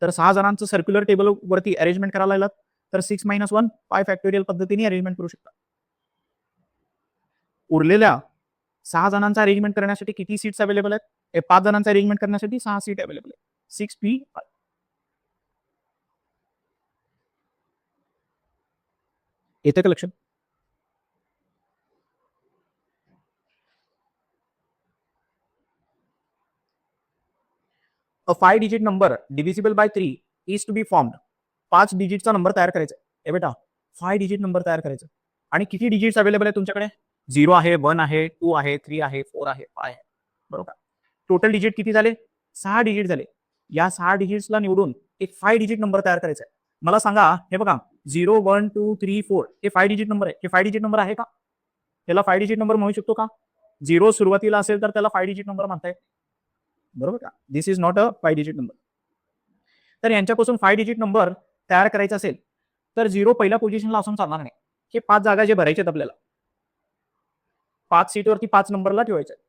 तर 6 जणांचं सर्क्युलर टेबल वरती अरेंजमेंट करायला लागलात तर 6-1 5 फॅक्टोरियल पद्धतीने अरेंजमेंट करू शकता. उरलेल्या 6 जणांचा अरेंजमेंट करण्यासाठी किती सीट्स अवेलेबल आहेत? 5 जणांचा अरेंजमेंट करण्यासाठी 6 सीट अवेलेबल आहेत. 6p5. येते का लक्षात? A 5 digit number divisible by 3 is to be formed. 5 डिजिटचा नंबर तयार करायचा आहे. बेटा 5 डिजिट नंबर तयार करायचं आणि किती डिजिट्स अवेलेबल आहे तुमच्याकडे? 0 आहे, 1 आहे, 2 आहे, 3 आहे, 4 आहे, 5 आहे. बरोबर. टोटल डिजिट किती झाले? 6 डिजिट झाले. या 6 डिजिट्सला निवडून एक 5 डिजिट नंबर तयार करायचा आहे. मला सांगा, हे बघा 0 1 2 3 4 हे 5 डिजिट नंबर आहे. हे 5 डिजिट नंबर आहे का? त्याला 5 डिजिट नंबर म्हणू शकतो का? 0 सुरुवातीला असेल तर त्याला 5 डिजिट नंबर म्हणताय. बरोबर का? This is not a 5 digit number. तर यांच्यापासून 5 डिजिट नंबर तयार करायचं असेल तर 0 पहिल्या पोझिशनला असून चालणार नाही. हे 5 जागा जे भरायचे आहेत आपल्याला 5 सीटवरती 5 नंबरला ठेवायचं आहे.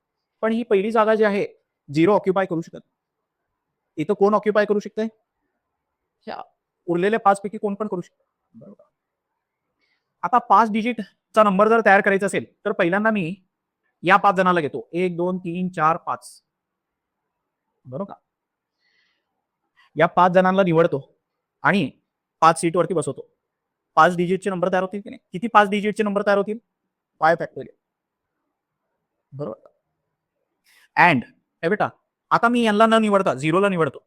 पण ही पहिली जागा जी आहे 0 ऑक्युपाय करू शकत. इथं कोण ऑक्युपाय करू शकतंय? ह्या उरलेल्या 5 पैकी कोण पण करू शकतं. बरोबर. आता 5 डिजिटचा नंबर जर तयार करायचा असेल तर पहिल्यांदा मी या 5 जणांना घेतो. 1 2 3 4 5. बरोबर. या 5 जणांना निवडतो आणि 5 सीटवरती बसवतो. 5 डिजिटचे नंबर तयार होतील की नाही? किती 5 डिजिटचे नंबर तयार होतील? 5 फॅक्टोरियल. बरोबर. अँड हे बेटा आता मी यांना न निवडता 0ला निवडतो.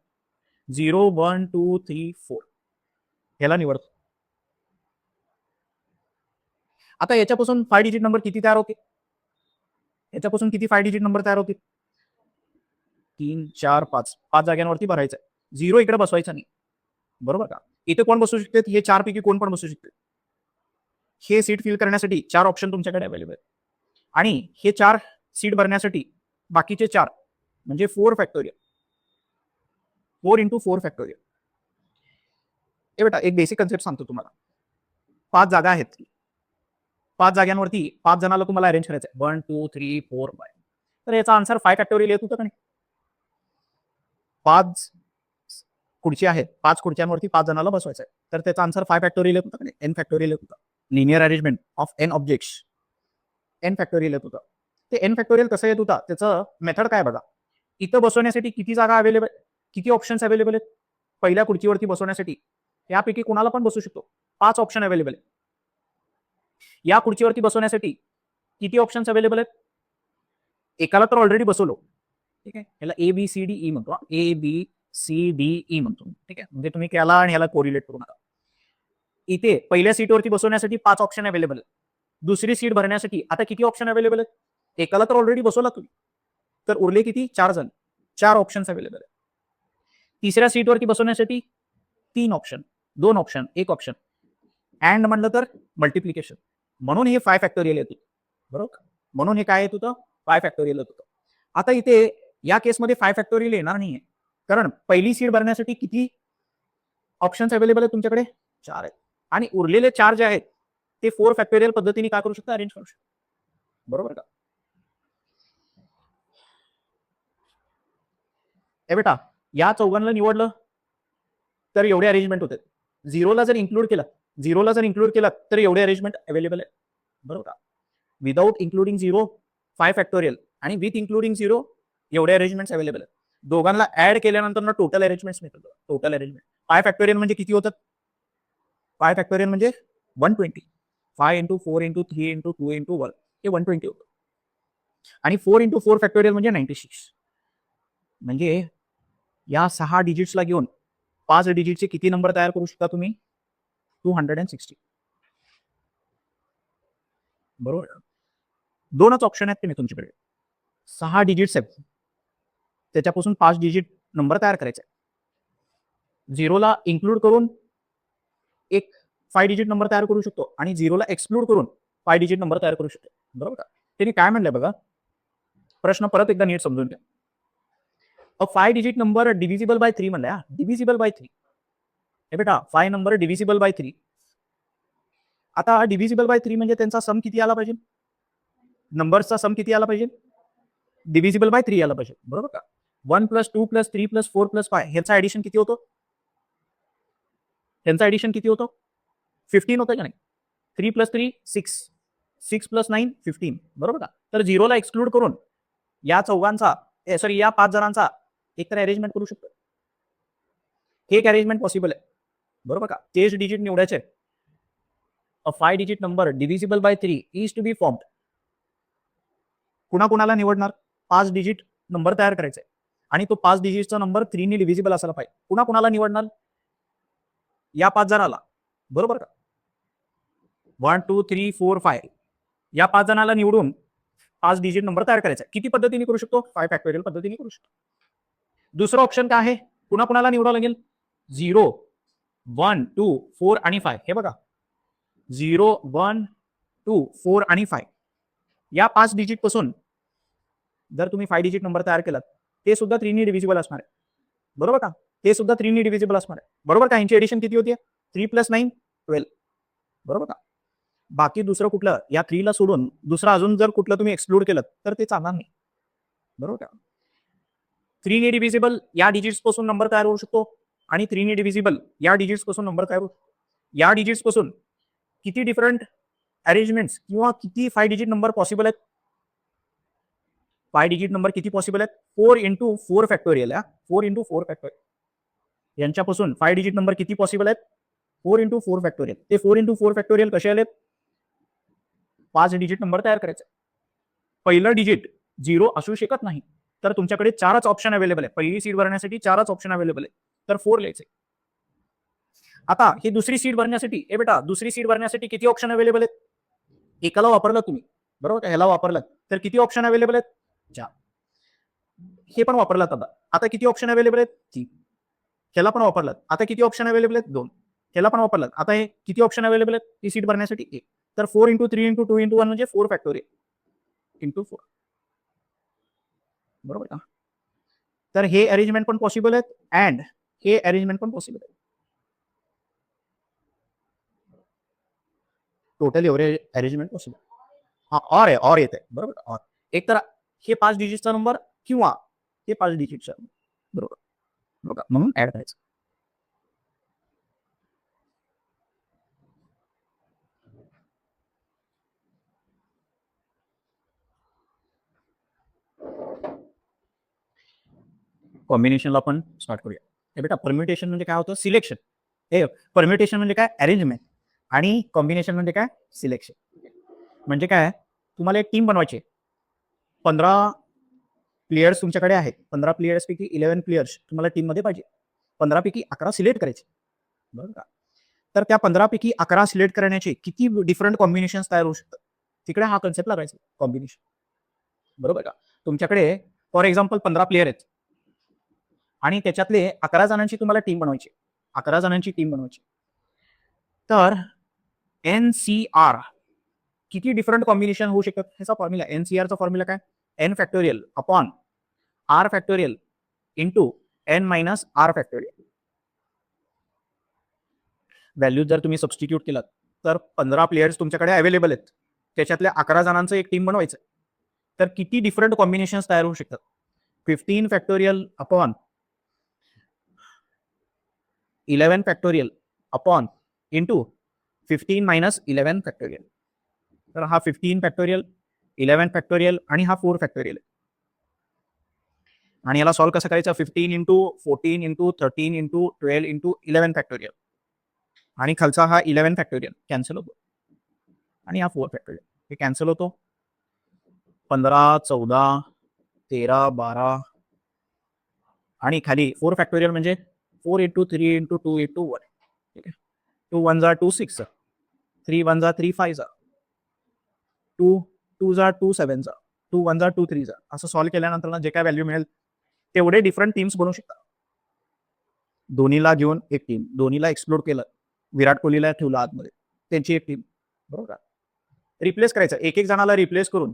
0 1 2 3 4 ह्याला निवडतो. आता याच्यापासून 5 डिजिट नंबर किती तयार होतील? याच्यापासून किती 5 डिजिट नंबर तयार होतील? 3 4 5 5 जागांवरती भरायचं आहे. 0 इकडे बसवायचा नाही. बरोबर का? इथे कोण बसू शकते? हे 4 पैकी कोण पण बसू शकते. हे सीट फिल करण्यासाठी 4 ऑप्शन तुमच्याकडे अवेलेबल आहेत. आणि हे 4 सीट भरण्यासाठी बाकीचे 4 म्हणजे 4 फॅक्टोरियल. 4 into 4 factorial. हे बेटा एक बेसिक कन्सेप्ट सांगतो तुम्हाला. 5 जागा आहेत. 5 जागांवरती 5 जणांना तुम्हाला अरेंज करायचं आहे. 1 2 3 4 5. तर याचा आन्सर 5 फॅक्टोरियल येत होतं का नाही? 5 खुर्ची आहेत. 5 खुर्च्यांवरती 5 जणांना बसवायचं आहे. तर त्याचा आन्सर 5 फॅक्टोरियल येत होतं का नाही? n फॅक्टोरियल येत होतं. Linear arrangement of n objects n factorial येत होतं. ते n फॅक्टोरियल कसं येत होतं? त्याचं मेथड काय बघा. इथं बसवण्यासाठी किती जागा अवेलेबल, किती ऑप्शन्स अवेलेबल आहेत? पहिल्या खुर्चीवरती बसवण्यासाठी यापैकी कोणाला पण बसू शकतो. 5 ऑप्शन अवेलेबल आहेत. या खुर्चीवरती बसवण्यासाठी किती ऑप्शन्स अवेलेबल आहेत? एकाला तर ऑलरेडी बसवलो. ठीक आहे. ह्याला ABCDE म्हणतो. ABCDE म्हणतो. ठीक आहे. म्हणजे तुम्ही त्याला आणि ह्याला कोरिलेट करू नका. इथे पहिल्या सीटवरती बसवण्यासाठी 5 ऑप्शन अवेलेबल आहेत. दुसरी सीट भरण्यासाठी आता किती ऑप्शन अवेलेबल आहेत? एकाला तर ऑलरेडी बसवला तुम्ही. तर उरले किती? 4 जण. 4 ऑप्शन्स अवेलेबल आहेत. तिसऱ्या सीटवरती बसवण्यासाठी 3 ऑप्शन, 2 ऑप्शन, 1 ऑप्शन. अँड म्हणलं तर मल्टिप्लिकेशन. म्हणून हे 5 फॅक्टोरियल येत होतं. बरोबर? म्हणून हे काय येत होतं? 5 फॅक्टोरियल येत होतं. आता इथे या केसमध्ये 5 फॅक्टोरियल येणार नाहीये. कारण पहिली सीट भरण्यासाठी किती ऑप्शन्स अवेलेबल आहेत तुमच्याकडे? 4 आहेत. आणि उरलेले 4 जे आहेत ते 4 फॅक्टोरियल पद्धतीने काय करू शकता? अरेंज करू शकता. बरोबर का? हे बेटा या चौघांना निवडलं तर एवढे अरेंजमेंट होते. 0ला जर इन्क्लूड केलं तर एवढे अरेंजमेंट अवेलेबल आहे. बरोबर का? विदाउट इन्क्लुडिंग 0 5 फॅक्टोरियल आणि विथ इन्क्लुडिंग 0 एवढे अरेंजमेंट्स अवेलेबल आहेत. दोघांना ऍड केल्यानंतर टोटल अरेंजमेंट्स मिळतात. टोटल अरेंजमेंट 5 फॅक्टोरियल म्हणजे किती होतात? 5 फॅक्टोरियल म्हणजे 120. 5 into 4 into 3 into 2 into 1 हे 120 होतं. आणि 4 into 4 फॅक्टोरियल म्हणजे 96. म्हणजे या 6 डिजिट्सला घेऊन 5 डिजिटचे किती नंबर तयार करू शकता तुम्ही? 260. बरोबर. 2च ऑप्शन आहेत की नाही तुमच्याकडे. 6 डिजिट्स आहेत. त्याच्यापासून 5 डिजिट नंबर तयार करायचे. 0ला इन्क्लूड करून एक 5 डिजिट नंबर तयार करू शकतो आणि 0ला एक्सक्लूड करून 5 डिजिट नंबर तयार करू शकतो. बरोबर का? त्यांनी काय म्हणलंय बघा. प्रश्न परत एकदा नीट समजून घ्या. A 5 digit number divisible by 3 म्हणलाय. Divisible by 3. हे बेटा 5 नंबर डिव्हिजिबल बाय 3. आता डिव्हिजिबल बाय 3 म्हणजे त्यांचा सम किती आला पाहिजे? नंबर्सचा सम किती आला पाहिजे? डिव्हिजिबल बाय 3 आला पाहिजे. बरोबर का? 1 + 2 + 3 + 4 + 5 ह्याचा ऍडिशन किती होतं? ह्यांचा ऍडिशन किती होतं? 15 होतं का नाही? 3 + 3 6. 6 + 9 15. बरोबर का? तर 0ला एक्सक्लूड करून या चौघांचा या 5 जणांचा एकतर अरेंजमेंट करू शकतो. हे एक अरेंजमेंट पॉसिबल आहे. बरोबर का? तेच डिजिट निवडायचे. A 5 digit number divisible by 3 is to be formed. कुणाला निवडणार? 5 डिजिट नंबर तयार करायचा आहे आणि तो 5 डिजिटचा नंबर 3 ने डिव्हिजिबल असायला पाहिजे. कुणाला निवडणार? या 5 जणाला. बरोबर का? 1 2 3 4 5 या 5 जणाला निवडून 5 डिजिट नंबर तयार करायचा आहे. किती पद्धतीने करू शकतो? 5 फॅक्टोरियल पद्धतीने करू शकतो. दुसरं ऑप्शन काय आहे? कुणाला निवडावं लागेल? 0 1 2 4 आणि 5 हे बघा. 0 1 2 4 आणि 5 या 5 डिजिट पासून जर तुम्ही 5 डिजिट नंबर तयार केलात ते सुद्धा 3 ने डिव्हिजिबल असणार आहे. बरोबर का? ते सुद्धा 3 ने डिव्हिजिबल असणार आहे. बरोबर का? यांची एडिशन किती होती? 3 + 9 12, बरोबर का? बाकी दुसरं कुठलं या 3 ला सोडून दुसरं अजून जर कुठलं तुम्ही एक्सक्लूड केलं तर ते चालणार नाही, बरोबर का? 3 ने डिव्हिजिबल या डिजिट्स पासून नंबर तयार होऊ शकतो आणि 3 ने डिव्हिजिबल या डिजिट्स पासून नंबर तयार होतो. या डिजिट्स पासून किती डिफरंट अरेंजमेंट्स किंवा किती 5 डिजिट नंबर पॉसिबल आहेत? 5 डिजिट नंबर किती पॉसिबल आहेत? 4 × 4 फॅक्टोरियल. 4 × 4 फॅक्टोरियल यांच्यापासून 5 डिजिट नंबर किती पॉसिबल आहेत? 4 × 4 फॅक्टोरियल. ते 4 × 4 फॅक्टोरियल कसे आलेत? 5 डिजिट नंबर तयार करायचे. पहिलं डिजिट 0 असू शकत नाही. तर तुमच्याकडे 4च ऑप्शन अवेलेबल आहे. पहिली सीट भरण्यासाठी 4च ऑप्शन अवेलेबल आहे. तर 4 लिहायचे. आता ही दुसरी सीट भरण्यासाठी बेटा दुसरी सीट भरण्यासाठी किती ऑप्शन अवेलेबल आहेत? एकाला वापरलं तुम्ही, बरोबर का? ह्याला वापरलं तर किती ऑप्शन अवेलेबल आहेत? 4. हे पण वापरलात आता. आता किती ऑप्शन अवेलेबल आहेत? 3. ह्याला पण वापरलात. आता किती ऑप्शन अवेलेबल आहेत? 2. ह्याला पण वापरलात. आता हे किती ऑप्शन अवेलेबल आहेत? ती सीट भरण्यासाठी 1. तर 4 × 3 × 2 × 1 म्हणजे 4 फॅक्टोरियल इंटू 4, बरोबर का? तर हे अरेंजमेंट पण पॉसिबल आहेत अँड हे अरेंजमेंट पण पॉसिबल आहे. टोटल एवढे अरेंजमेंट पॉसिबल. हा ऑर आहे, ऑर येते, बरोबर? ऑर एक तर हे 5 डिजिटचा नंबर किंवा हे 5 डिजिटचा, बरोबर बरोबर, म्हणून ऍड करायचं. कॉम्बिनेशनला आपण स्टार्ट करूया. हे बेटा परम्युटेशन म्हणजे काय होतं? सिलेक्शन. हे परम्युटेशन म्हणजे काय? अरेंजमेंट. आणि कॉम्बिनेशन म्हणजे काय? सिलेक्शन. म्हणजे काय? तुम्हाला एक टीम बनवायची. 15 प्लेयर्स तुमच्याकडे आहेत. 15 प्लेयर्स पैकी 11 प्लेयर्स तुम्हाला टीम मध्ये पाहिजे. 15 पैकी 11 सिलेक्ट करायचे, बरोबर का? तर त्या 15 पैकी 11 सिलेक्ट करण्याचे किती डिफरंट कॉम्बिनेशन्स तयार होऊ शकतात? तिकडे हा कन्सेप्ट लागायचा, कॉम्बिनेशन, बरोबर का? तुमच्याकडे फॉर एक्झाम्पल 15 प्लेयर आहेत आणि त्याच्यातले 11 जणांची तुम्हाला टीम बनवायची. 11 जणांची टीम बनवायची. तर NCR किती डिफरंट कॉम्बिनेशन होऊ शकतात? ह्याचा फॉर्म्युला, NCRचा फॉर्म्युला काय? N factorial upon R factorial into N minus R factorial. Value जर तुम्ही सबस्टिट्यूट केलात तर 15 प्लेयर्स तुमच्याकडे अवेलेबल आहेत. त्याच्यातल्या 11 जणांचं एक टीम बनवायचं. तर किती डिफरंट कॉम्बिनेशन्स तयार होऊ शकतात? 15 factorial upon 11 factorial upon into 15 minus 11 factorial. तर हा 15 फॅक्टोरियल, 11 फॅक्टोरियल आणि हा 4 फॅक्टोरियल. आणि याला सॉल्व्ह कसं करायचं? 15 into 14 into 13 into 12 into 11 factorial आणि खालचा हा 11 फॅक्टोरियल कॅन्सल होतो आणि हा 4 फॅक्टोरियल हे कॅन्सल होतो. 15, 14, 13, 12 आणि खाली 4 फॅक्टोरियल म्हणजे 4 इंटू 3 इंटू 2 इंटू 1. ठीक आहे. 2 1 जा 2 6 जा, 3 1 जा 3 5 जा, 2 2 जा 2 7 जा, 2 1 जा 2 3 जा. असं सॉल्व्ह केल्यानंतर जे काय व्हॅल्यू मिळेल तेवढे डिफरंट टीम्स बनवू शकतात. धोनीला घेऊन एक टीम, धोनीला एक्सप्लोर केलं, विराट कोहलीला ठेवलं आतमध्ये, त्यांची एक टीम, बरोबर का? रिप्लेस करायचं, एक एक जणाला रिप्लेस करून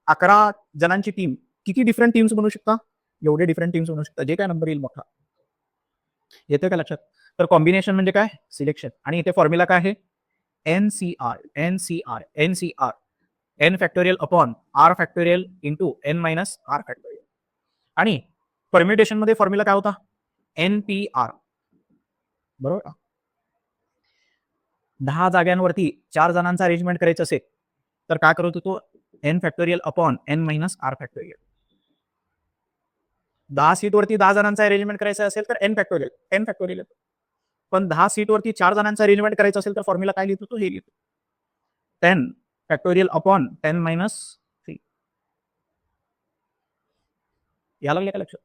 11 जणांची टीम किती डिफरंट टीम्स बनवू शकता? एवढे डिफरंट टीम्स बनवू शकता. जे काय नंबर येईल मोठा. येतोय का लक्षात? तर कॉम्बिनेशन म्हणजे काय? सिलेक्शन. आणि इथे फॉर्म्युला काय आहे? NCR, NCR, NCR, N factorial upon R factorial into N minus R factorial. आणि परम्युटेशन मध्ये फॉर्म्युला काय होता? NPR, बरोबर का? 10 जाग्यांवरती 4 जणांचा अरेंजमेंट करायचं असेल तर काय करत होतो? N factorial upon N minus R factorial. 10 सीटवरती 10 जणांचा अरेंजमेंट करायचं असेल तर N फॅक्टोरियल, N फॅक्टोरियल येतो. पण 10 सीटवरती 4 जणांचा अरेंजमेंट करायचं असेल तर फॉर्म्युला काय लिहितो? तो हे लिहितो, 10 फॅक्टोरियल अपॉन 10 मायनस 3. याला लागले का लक्षात?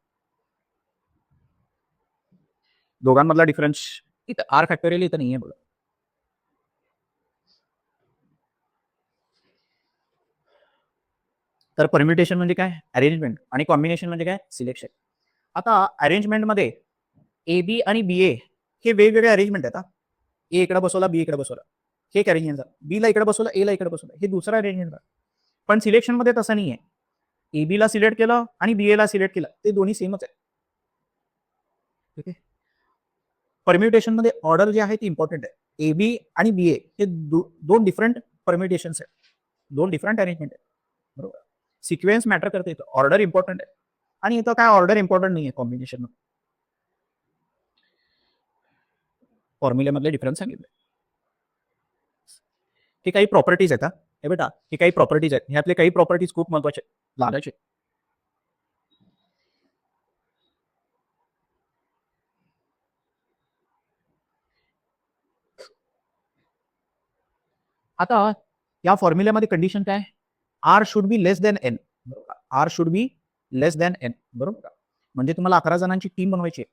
दोघांमधला डिफरन्स इथं आर फॅक्टोरियल इथं नाहीये बघा. तर परम्युटेशन म्हणजे काय? अरेंजमेंट. आणि कॉम्बिनेशन म्हणजे काय? सिलेक्शन. आता अरेंजमेंटमध्ये ए बी आणि बी ए हे वेगवेगळे अरेंजमेंट आहेत. ए इकडे बसवला, बी इकडे बसवला, हे एक अरेंजमेंट झालं. बी ला इकडे बसवलं, ए ला इकडे बसवलं, हे दुसरं अरेंजमेंट झालं. पण सिलेक्शन मध्ये तसं नाही आहे. ए बी ला सिलेक्ट केलं आणि बी ए ला सिलेक्ट केलं, ते दोन्ही सेमच आहे. ठीक आहे. परम्युटेशन मध्ये ऑर्डर जे आहे ती इम्पॉर्टंट आहे. AB आणि BA हे दोन डिफरंट परम्युटेशन्स आहेत, दोन डिफरंट अरेंजमेंट आहेत. बरोबर, सिक्वेन्स मॅटर करते, इथं ऑर्डर इम्पॉर्टंट आहे. आणि इथं काय ऑर्डर इम्पॉर्टंट नाही आहे कॉम्बिनेशन. फॉर्म्युल्यामधले डिफरन्स सांगितले. हे काही प्रॉपर्टीज आहेत. हे बेटा, हे काही प्रॉपर्टीज आहेत. ह्यातले काही प्रॉपर्टीज खूप महत्वाचे लागायचे. आता या फॉर्म्युल्यामध्ये कंडिशन काय, r should be less than n. R should be less than n. बरोबर का? म्हणजे तुम्हाला 11 जणांची टीम बनवायची आहे.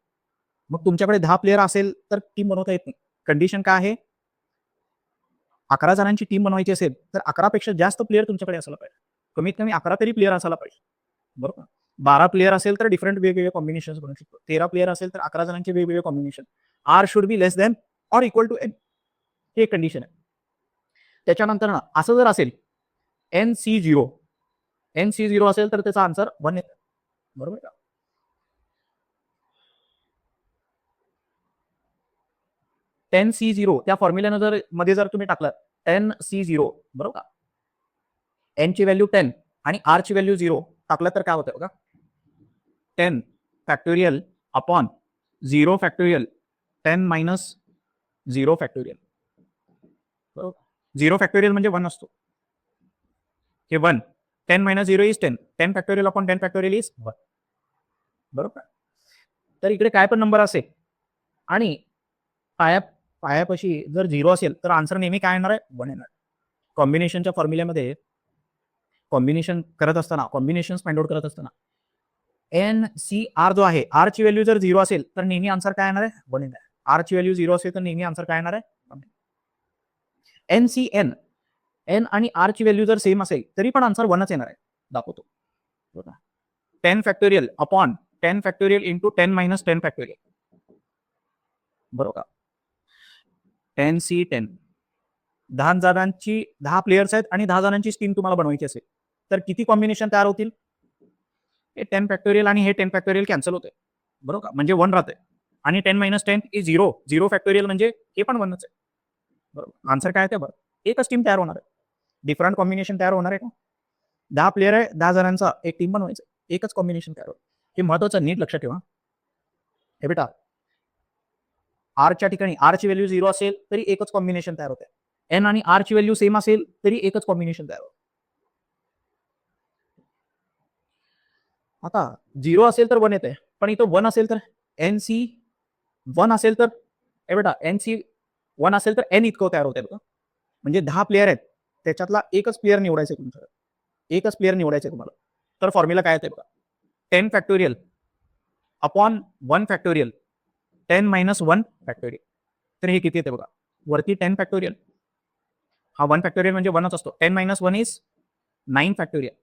मग तुमच्याकडे 10 प्लेयर असेल तर टीम बनवता येत नाही. कंडिशन काय आहे, 11 जणांची टीम बनवायची असेल तर 11 पेक्षा जास्त प्लेयर तुमच्याकडे असायला पाहिजे. कमीत कमी 11 तरी प्लेयर असायला पाहिजे. बरोबर. 12 प्लेयर असेल तर डिफरंट वेगवेगळे कॉम्बिनेशन बनवू शकतो. 13 प्लेयर असेल तर 11 जणांचे वेगवेगळे combination. R should be less than or equal to n. हे एक कंडिशन आहे. त्याच्यानंतर ना असं जर असेल NC0, NC0 असेल तर त्याचा आन्सर 1 येतो. बरोबर का? NC0 त्या फॉर्म्युल्यानं जर मध्ये जर तुम्ही टाकलं NC0, बरोबर का? N ची व्हॅल्यू 10 आणि R ची व्हॅल्यू 0 टाकलं तर काय होतं बघा, 10 factorial upon 0 factorial 10 minus 0 factorial. बरोबर, 0 फॅक्टोरियल म्हणजे 1 असतो. हे 1, 10 minus 0 is 10, 10 factorial upon 10 factorial is 1. बरोबर. तर इकडे काय पण नंबर असेल आणि पायापाशी जर 0 असेल तर आन्सर नेहमी काय येणार आहे, 1 येणार. कॉम्बिनेशनच्या फॉर्म्युल्यामध्ये कॉम्बिनेशन करत असताना, कॉम्बिनेशन फाइंड आउट करत असताना NCR जो आहे, R ची व्हॅल्यू जर 0 असेल तर नेहमी आन्सर काय येणार आहे, 1 येणार आहे. R ची व्हॅल्यू 0 असेल तर नेहमी आन्सर काय येणार आहे, NCN, N आणि R ची व्हॅल्यू जर सेम असेल तरी पण आन्सर 1च येणार आहे. दाखवतो. 10 factorial upon 10 factorial into 10 minus 10 factorial. बरोबर. 10C10, 10 जणांची 10 प्लेयर्स आहेत आणि 10 जणांची टीम तुम्हाला बनवायची असेल तर किती कॉम्बिनेशन तयार होतील, हे 10 फॅक्टोरियल आणि हे 10 फॅक्टोरियल कॅन्सल होते. बरोबर, म्हणजे 1 राहते. आणि 10 मायनस 10 इज 0, 0 फॅक्टोरियल म्हणजे हे पण 1च आहे. बरोबर, आन्सर काय आहे, बरं एकच टीम तयार होणार आहे. डिफरंट कॉम्बिनेशन तयार होणार आहे का? 10 प्लेयर आहे, 10 जणांचा एक टीम बनवायचं, एकच कॉम्बिनेशन तयार होतं. हे महत्वाचं, नीट लक्षात ठेवा. हे बेटा, आरच्या ठिकाणी आर ची व्हॅल्यू 0 असेल तरी एकच कॉम्बिनेशन तयार होते. एन आणि आर ची व्हॅल्यू सेम असेल तरी एकच कॉम्बिनेशन तयार होतं. आता 0 असेल तर 1 येते, पण इथं 1 असेल तर NC1 असेल तर, हे बेटा NC1 असेल तर N इतकं तयार होते बघा. म्हणजे 10 प्लेयर आहेत, त्याच्यातला एकच प्लेयर निवडायचं तुमचं, एकच प्लेयर निवडायचं तुम्हाला. तर फॉर्म्युला काय येते बघा, 10 factorial upon 1 factorial 10 minus 1 factorial. तर हे किती येते बघा, वरती 10 फॅक्टोरियल, हा 1 फॅक्टोरियल म्हणजे 1च असतो. 10 मायनस 1 इज 9 फॅक्टोरियल.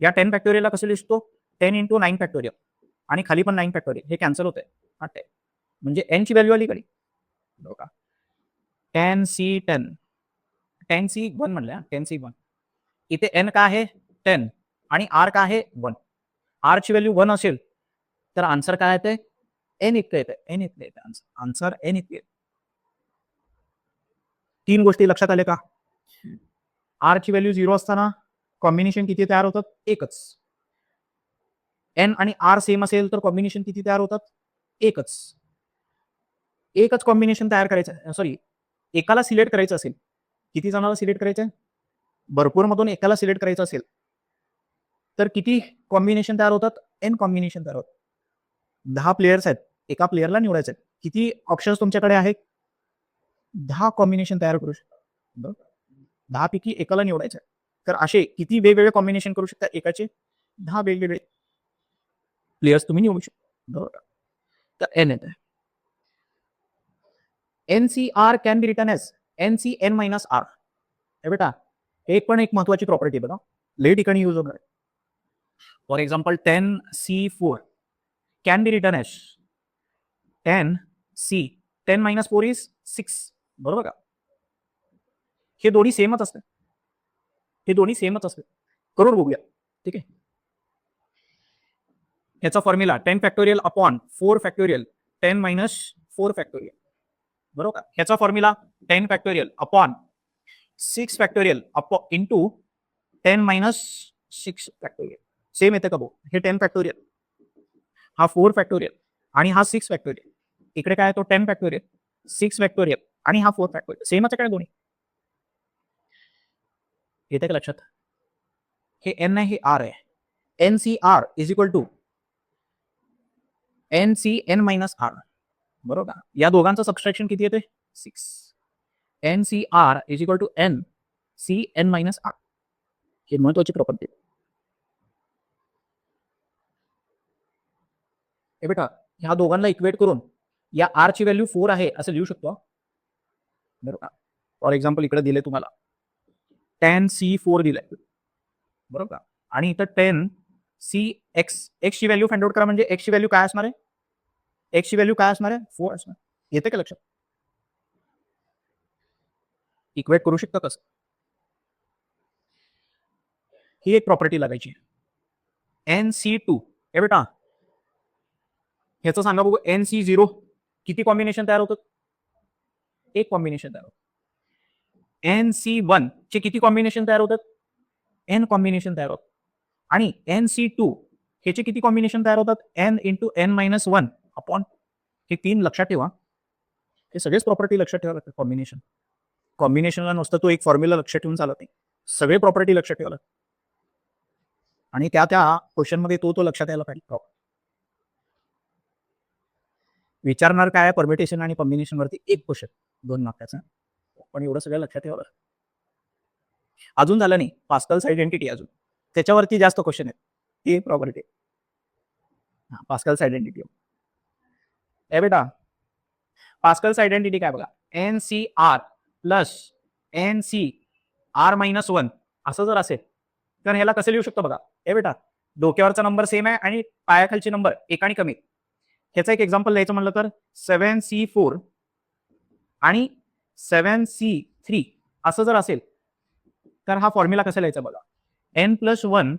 या 10 फॅक्टोरियलला कसं लिहितो, 10 इंटू 9 फॅक्टोरियल आणि खाली पण 9 फॅक्टोरियल, हे कॅन्सल होतंय. हा 10 म्हणजे एन ची व्हॅल्यू आली कडे बघा, 10C10, 10C1 म्हणलं, 10C1. इथे एन का आहे 10 आणि आर का आहे 1. आर ची व्हॅल्यू 1 असेल तर आन्सर काय येते, एन इतकं येते, एन इतकं येते आन्सर एन इतके. 3 गोष्टी लक्षात आले का? आर ची व्हॅल्यू 0 असताना कॉम्बिनेशन किती तयार होतात, एकच. एन आणि आर सेम असेल तर कॉम्बिनेशन किती तयार होतात, एकच. एकच कॉम्बिनेशन तयार करायचं, सॉरी एकाला सिलेक्ट करायचं असेल, किती जणांना सिलेक्ट करायचं, भरपूर मधून एकाला सिलेक्ट करायचं असेल तर किती कॉम्बिनेशन तयार होतात, एन कॉम्बिनेशन तयार होतात. 10 प्लेयर्स आहेत, एका प्लेयरला निवडायचं आहे, किती ऑप्शन्स तुमच्याकडे आहेत, 10 कॉम्बिनेशन तयार करू शकता. 10 पैकी एकाला निवडायचं आहे, तर असे किती वेगवेगळे कॉम्बिनेशन करू शकता, एकाचे 10 वेगवेगळे प्लेयर्स तुम्ही निवडू शकता. बरोबर, तर एन येते. NCR can be written as NCN minus r. हे बेटा, एक पण एक महत्वाची प्रॉपर्टी बघा, लई ठिकाणी यूज होणार आहे. For example 10C4 can be written as 10C, 10 minus 4 is 6. बरोबर का? हे दोन्ही सेमच असते, हे दोन्ही सेमच असते. करून बघूया, ठीक आहे. ह्याचा formula 10 factorial upon 4 factorial 10 minus 4 factorial. बरोबर. ह्याचा formula 10 factorial upon 6 factorial into 10 minus 6 factorial. Same येते का भाऊ? हे 10 फॅक्टोरियल, हा 4 फॅक्टोरियल आणि हा 6 फॅक्टोरियल. इकडे काय तो 10 फॅक्टोरियल, 6 फॅक्टोरियल आणि हा 4 फॅक्टोरियल. सेमच आहे काय दोन्ही? येते का लक्षात? हे एन आहे, हे आर आहे. N C R is equal to N C N minus R. बरोबर. या दोघांचं सबस्ट्रॅक्शन किती येते? 6. N C R is equal to N C N minus R. ही महत्वाची प्रॉपर्टी. हे बेटा, ह्या दोघांना इक्वेट करून या आर ची व्हॅल्यू 4 आहे असं लिहू शकतो. बरोबर. फॉर एक्झाम्पल इकडे दिले तुम्हाला tan C4 दिलंय. बरोबर. आणि इथं 10 सी एक्स, एक्स ची व्हॅल्यू फाइंड आउट करा. म्हणजे एक्स ची व्हॅल्यू काय असणार आहे? एक्स ची व्हॅल्यू काय असणार आहे? 4 असणार. येते का लक्षात? इक्वेट करू शकता कसं? ही एक प्रॉपर्टी लागायची. NC2. हे बेटा, ह्याचं सांगा बघू. NC0 किती कॉम्बिनेशन तयार होतात? एक कॉम्बिनेशन तयार होतं. NC1 चे किती कॉम्बिनेशन तयार होतात? N कॉम्बिनेशन तयार होतात. आणि NC2 ह्याचे किती कॉम्बिनेशन तयार होतात? N इंटू N-1 अपॉन हे 3 लक्षात ठेवा. हे सगळेच प्रॉपर्टी लक्षात ठेवा लागतात. कॉम्बिनेशनला नुसतं तो एक फॉर्म्युला लक्षात ठेवून चालत नाही. सगळे प्रॉपर्टी लक्षात ठेवा लागतात. आणि त्या क्वेश्चन मध्ये तो लक्षात यायला पाहिजे. विचारणार काय? परमिटेशन आणि कॉम्बिनेशन वरती एक क्वेश्चन 2 मार्काचा. पण एवढं सगळं लक्षात ठेवावं. अजून झालं नाही. पास्कल्स आयडेंटिटी अजून त्याच्यावरती जास्त क्वेश्चन आहेत. ती प्रॉपर्टी. Pascal's identity. ए बेटा, पास्कल्स आयडेंटिटी काय बघा. NCR प्लस NCR-1 असं जर असेल तर ह्याला कसं लिहू शकतो बघा. ए बेटा, डोक्यावरचा नंबर सेम आहे आणि पायाखालचे नंबर एक आणि कमी. ह्याचं एक एक्झाम्पल द्यायचं म्हणलं तर 7C4 आणि 7C3 असं जर असेल तर हा फॉर्म्युला कसा लिहायचा बघा. N+1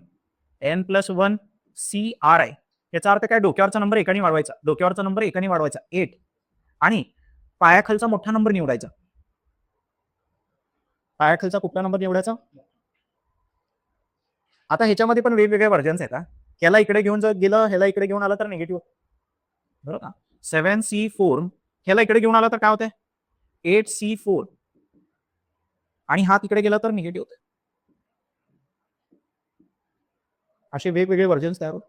CRI. याचा अर्थ काय? डोक्यावरचा नंबर एकाने वाढवायचा. डोक्यावरचा नंबर एकाने वाढवायचा 8 आणि पायाखालचा मोठा नंबर निवडायचा. पायाखालचा कुठला नंबर निवडायचा? आता ह्याच्यामध्ये पण वेगवेगळे व्हर्जन्स आहेत. ह्याला इकडे घेऊन जर गेलं, ह्याला इकडे घेऊन आलं तर निगेटिव्ह. बरोबर. 7C4 ह्याला इकडे घेऊन आला तर काय होतंय? 8C4 आणि हा तिकडे गेला तर निगेटिव्ह होते. असे वेगवेगळे व्हर्जन्स तयार होतात.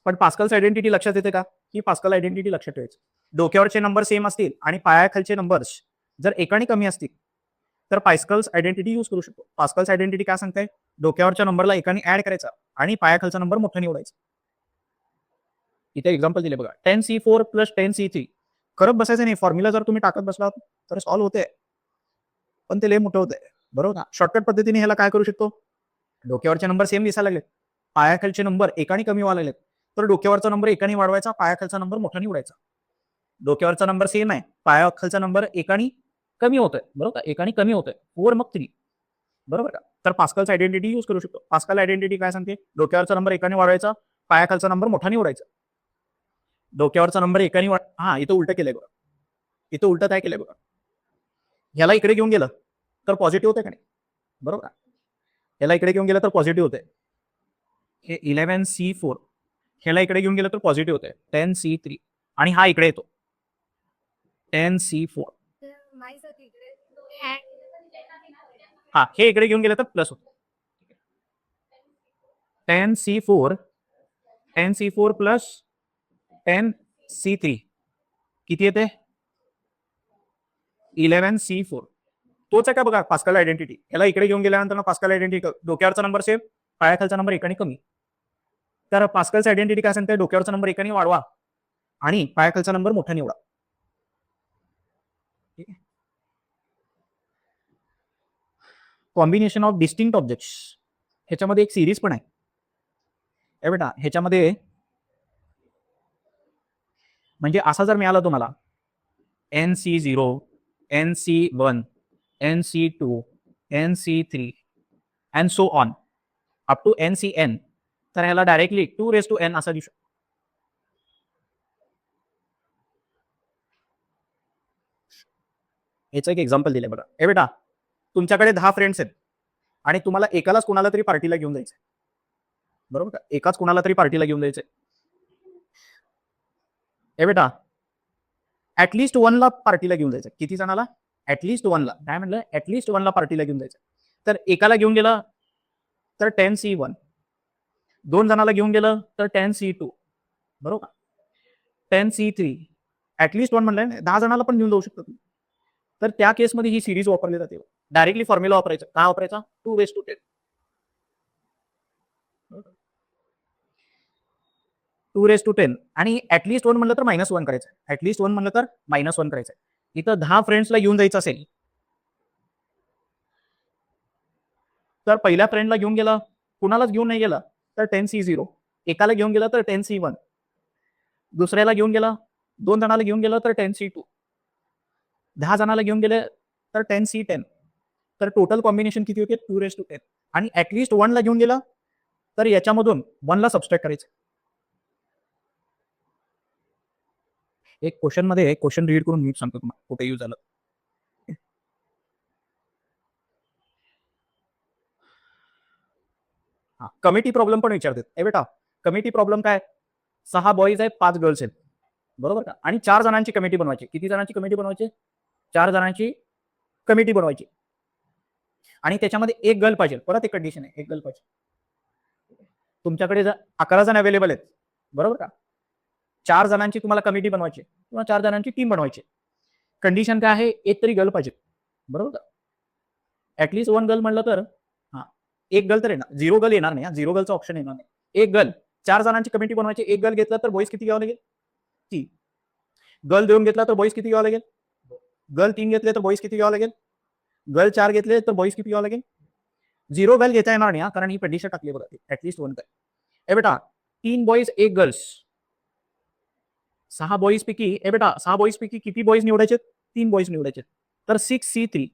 पण पास्कल्स आयडेंटिटी लक्षात येते का? ही पास्कल आयडेंटिटी लक्षात ठेवायची. डोक्यावरचे नंबर सेम असतील आणि पायाखालचे नंबर्स जर एकाने कमी असतील तर पास्कल्स आयडेंटिटी यूज करू शकतो. पास्कल्स आयडेंटिटी काय सांगते? डोक्यावरच्या नंबरला एकाने ऍड करायचा आणि पायाखालचा नंबर मोठा निवडायचा. इथे एक्झाम्पल दिले बघा. 10C4 plus 10C3. करत बसायचं नाही. फॉर्म्युला जर तुम्ही टाकत बसला तर सॉल्व्ह होते, पण ते लय मोठं होतंय. बरोबर का? शॉर्टकट पद्धतीने ह्याला काय करू शकतो? डोक्यावरचे नंबर सेम दिसायला लागले, पायाखालचे नंबर एकाने कमी व्हायला लागलेत, तर डोक्यावरचा नंबर एकाने वाढवायचा, पायाखालचा नंबर मोठा निवडायचा. डोक्यावरचा नंबर सेम आहे, पायाखालचा नंबर एकाने कमी होतोय. बरोबर का? एकाने कमी होतोय. 4 मग 3. बरोबर का? तर पास्कल्स आयडेंटिटी यूज करू शकतो. पास्कल आयडेंटिटी काय सांगते? डोक्यावरचा नंबर एकाने वाढवायचा, पायाखालचा नंबर मोठा निवडायचा. डोक्यावरचा नंबर एकाने इथं उलट केलंय बघा. इथं उलट काय केलंय बघा. ह्याला इकडे घेऊन गेलं तर पॉझिटिव्ह होते का नाही? बरोबर. ह्याला इकडे घेऊन गेलं तर पॉझिटिव्ह होते. हे 11C4 ह्याला इकडे घेऊन गेलं तर पॉझिटिव्ह होते. 10C3 आणि हा इकडे येतो 10C4. हा, हे इकडे घेऊन गेलं तर प्लस होतो. 10C4 प्लस 10C3 किती येते? 11C4. तोच आहे का बघा पास्कल आयडेंटिटी. ह्याला इकडे घेऊन गेल्यानंतर पास्कल आयडेंटिटी, डोक्यावरचा नंबर सेम, पायाखालचा नंबर एकाने कमी. तर पास्कल्स आयडेंटिटी काय सांगते? डोक्यावरचा नंबर एकाने वाढवा आणि पायाखालचा नंबर मोठा निवडा. कॉम्बिनेशन ऑफ डिस्टिंक्ट ऑब्जेक्ट्स, ह्याच्यामध्ये एक सिरीज पण आहे. बेटा, ह्याच्यामध्ये म्हणजे असा जर मिळाला तुम्हाला NC0, NC1, NC2, NC3 and so on up to NCN, तर ह्याला डायरेक्टली 2n असा लिहू शकतो. याचं एक एक्झाम्पल दिलंय बघा. हे बेटा, तुमच्याकडे 10 फ्रेंड्स आहेत आणि तुम्हाला एकालाच कोणाला तरी पार्टीला घेऊन जायचंय. बरोबर का? एकाच कोणाला तरी पार्टीला घेऊन जायचंय. हे बेटा, ऍटलीस्ट वनला पार्टीला घेऊन जायचं. किती जणाला? ऍटलीस्ट वनला. काय म्हणलं? ऍटलीस्ट वनला पार्टीला घेऊन जायचं. तर एकाला घेऊन गेलं तर 10C1. 2 जणाला घेऊन गेलं तर 10C2. बरोबर का? 10C3. ऍटलीस्ट वन म्हणलंय, 10 जणाला पण घेऊन जाऊ शकतो तुम्ही. तर त्या केसमध्ये ही सिरीज वापरली जाते. डायरेक्टली फॉर्म्युला वापरायचा. काय वापरायचा? 2:10. 2:10 आणि ऍटलीस्ट वन म्हणलं तर -1 करायचं. ऍटलीस्ट वन म्हणलं तर -1 करायचं. इथं 10 फ्रेंड्सला घेऊन जायचं असेल तर पहिल्या फ्रेंडला घेऊन गेला, कुणालाच घेऊन नाही गेला तर 10C0. एकाला घेऊन गेला तर 10C1. दुसऱ्याला घेऊन गेला, 2 जणाला घेऊन गेलं तर 10C2. 10 जणाला घेऊन गेले तर 10C10. तर टोटल कॉम्बिनेशन किती होते? 2:10. आणि ऍटलीस्ट वनला घेऊन गेला तर याच्यामधून 1ला सबस्ट्रॅक्ट करायचं. एक क्वेश्चन मध्ये क्वेश्चन रीड करून नीट सांगतो तुम्हाला कुठे यूज झालं. हा, कमिटी प्रॉब्लेम पण विचारतात. ए बेटा, कमिटी प्रॉब्लेम काय? 6 बॉईज आहेत, 5 गर्ल्स आहेत. बरोबर का? आणि 4 जणांची कमिटी बनवायची. किती जणांची कमिटी बनवायची? 4 जणांची कमिटी बनवायची. आणि त्याच्यामध्ये एक गर्ल पाहिजे. परत एक कंडिशन आहे, एक गर्ल पाहिजे. तुमच्याकडे जर 11 जण अवेलेबल आहेत, बरोबर का? 4 जणांची तुम्हाला कमिटी बनवायची किंवा 4 जणांची टीम बनवायची. कंडिशन काय आहे? एक तरी गर्ल पाहिजे. बरोबर का? ऍटलीस्ट वन गर्ल म्हणलं तर हा, एक गर्ल तर येणार. 0 गर्ल येणार नाही. 0 गर्लचा ऑप्शन येणार नाही. एक गर्ल. 4 जणांची कमिटी बनवायची. एक गर्ल घेतला तर बॉईज किती घ्यावं लागेल? 3. गर्ल 2 घेतला तर बॉईज किती घ्यावं लागेल? गर्ल 3 घेतले तर बॉईज किती घ्यावं लागेल? गर्ल 4 घेतले तर बॉईज किती घ्यावं लागेल? 0 गर्ल घेता येणार नाही, कारण ही कंडिशन टाकली बघा. At least one girl. ए बेटा, 3 बॉईज 1 गर्ल्स. 6 बॉईज पैकी, ए बेटा 6 बॉईज पैकी किती बॉईज निवडायचे? 3 बॉईज निवडायचे. तर 6C3.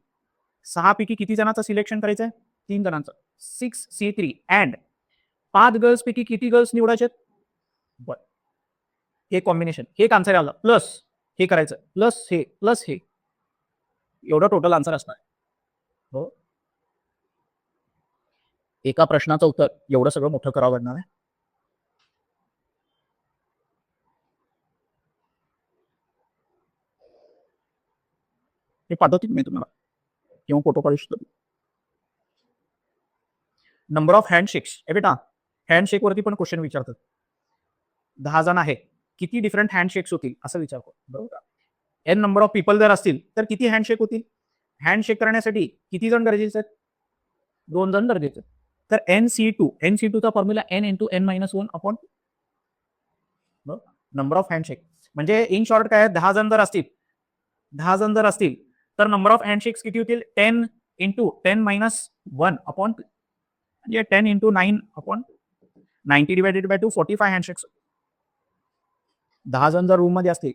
6 पैकी किती जणांचं सिलेक्शन करायचंय? 3 जणांचं. 6C3 अँड 5 गर्ल्स पैकी किती गर्ल्स निवडायचे? बरं, हे कॉम्बिनेशन, हे एक आन्सर आलं. प्लस हे करायचं, प्लस हे, प्लस हे, एवढं टोटल आन्सर असणार. हो, एका प्रश्नाचं उत्तर एवढं सगळं मोठं करावं लागणार आहे. हे पाठवतील मी तुम्हाला किंवा फोटो काढू शकतो. Number of हँडशेक्स. ए बेटा, हँडशेक वरती पण क्वेश्चन विचारतात. 10 जण आहे, किती डिफरंट हँडशेक्स होतील असं विचारतो. बरोबर का? एन नंबर ऑफ पीपल जर असतील तर किती हँडशेक होतील? हँडशेक करण्यासाठी किती जण गरजेचे आहेत? 2 जण गरजेचे. तर NC2 चा formula n×n-1 upon number of handshake. म्हणजे इन शॉर्ट काय, 10 जण जर असतील, 10 जण जर असतील तर नंबर ऑफ हँडशेक्स किती होतील? 10×10-1 अपॉन, म्हणजे 10×9 अपॉन 90/2 45 हँडशेक्स. 10 जण जर रूम मध्ये असतील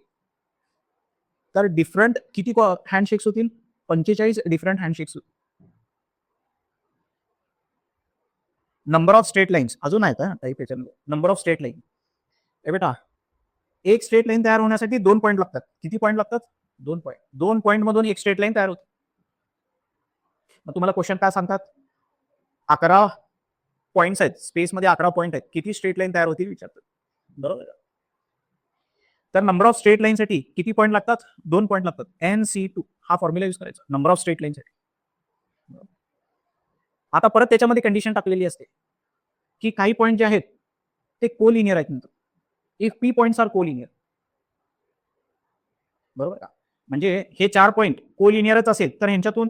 तर डिफरंट किती हँडशेक्स होतील? 45 different handshakes. Number of straight lines अजून आहेत टाईप याच्यामध्ये. Number of straight line. ए बेटा, एक स्ट्रेट लाईन तयार होण्यासाठी 2 पॉईंट लागतात. किती पॉईंट लागतात? 2 पॉईंट. 2 पॉईंट मधून एक स्ट्रेट लाईन तयार होते. मग तुम्हाला क्वेश्चन काय सांगतात? 11 पॉईंट्स आहेत, स्पेसमध्ये 11 पॉईंट आहेत, किती स्ट्रेट लाईन तयार होतील विचारतात. बरोबर. तर नंबर ऑफ स्ट्रेट लाईन साठी किती पॉईंट लागतात? 2 पॉईंट लागतात. NC2 हा फॉर्म्युला यूज करायचा नंबर ऑफ स्ट्रेट लाईन साठी. आता परत त्याच्यामध्ये कंडिशन टाकलेली असते की काही पॉईंट जे आहेत ते कोलिनियर आहेत. नंतर if P points are collinear. बरोबर का? म्हणजे हे 4 पॉईंट कोलिनियरच असेल तर ह्यांच्यातून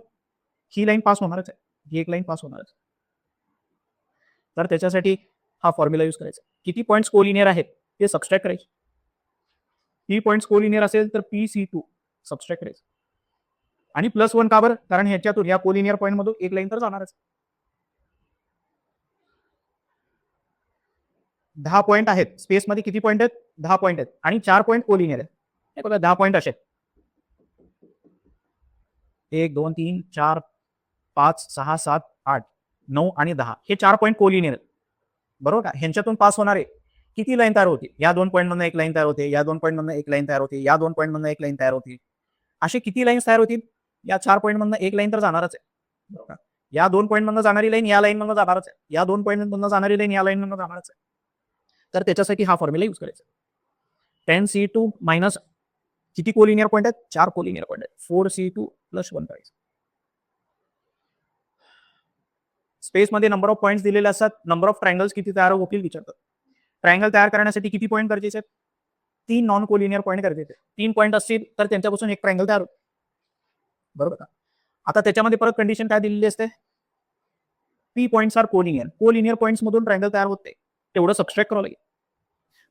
ही लाईन पास होणारच आहे, ही एक लाईन पास होणारच. तर त्याच्यासाठी हा फॉर्म्युला यूज करायचा. किती पॉईंट्स कोलिनियर आहेत ते सबस्ट्रॅक्ट करायचे. P पॉईंट्स कोलिनियर असेल तर PC2 सबस्ट्रॅक्ट करायचं. आणि +1 का बरं? कारण ह्याच्यातून या कोलिनियर पॉईंट मधून एक लाईन तर जाणारच. 10 पॉईंट आहेत, स्पेसमध्ये किती पॉईंट आहेत? 10 पॉईंट आहेत आणि 4 पॉईंट कोलिनियर आहेत. हे बघा 10 पॉईंट असे 1 2 3 4 5 6 7 8 9 आणि 10 हे 4 पॉईंट कोलिनियर आहेत. बरोबर का? ह्यांच्यातून पास होणारे किती लाईन तयार होती? या 2 पॉईंट मधून एक लाईन तयार होते, या 2 पॉईंट मधून एक लाईन तयार होते, या 2 पॉईंट मधून एक लाईन तयार होती. असे किती लाईन्स तयार होतील? या 4 पॉईंट मधनं एक लाईन तर जाणारच आहे, बरोबर का? या 2 पॉईंट मधनं जाणारी लाईन या लाईन मधनं जाणारच आहे, या 2 पॉईंट मधनं जाणारी लाईन या लाईन मधनं जाणारच आहे. तर त्याच्यासाठी हा फॉर्म्युला यूज करायचा. 10C2 मायनस किती कोलिनियर पॉईंट आहेत? 4 कोलिनियर पॉईंट आहेत. 4C2 प्लस 1 करायचं. स्पेसमध्ये नंबर ऑफ पॉईंट्स दिलेले असतात, नंबर ऑफ ट्रायंगल्स किती तयार होतील विचारतात. ट्रायंगल तयार करण्यासाठी किती पॉईंट गरजेचे आहेत? 3 नॉन कोलिनियर पॉईंट गरजेचे आहेत. 3 पॉईंट असतील तर त्यांच्यापासून एक ट्रायंगल तयार होईल, बरोबर का? आता त्याच्यामध्ये परत कंडिशन काय दिलेली असते? P points are collinear. Collinear points मधून ट्रायंगल तयार होते, तेवढं सबस्ट्रॅक्ट करावं लागेल.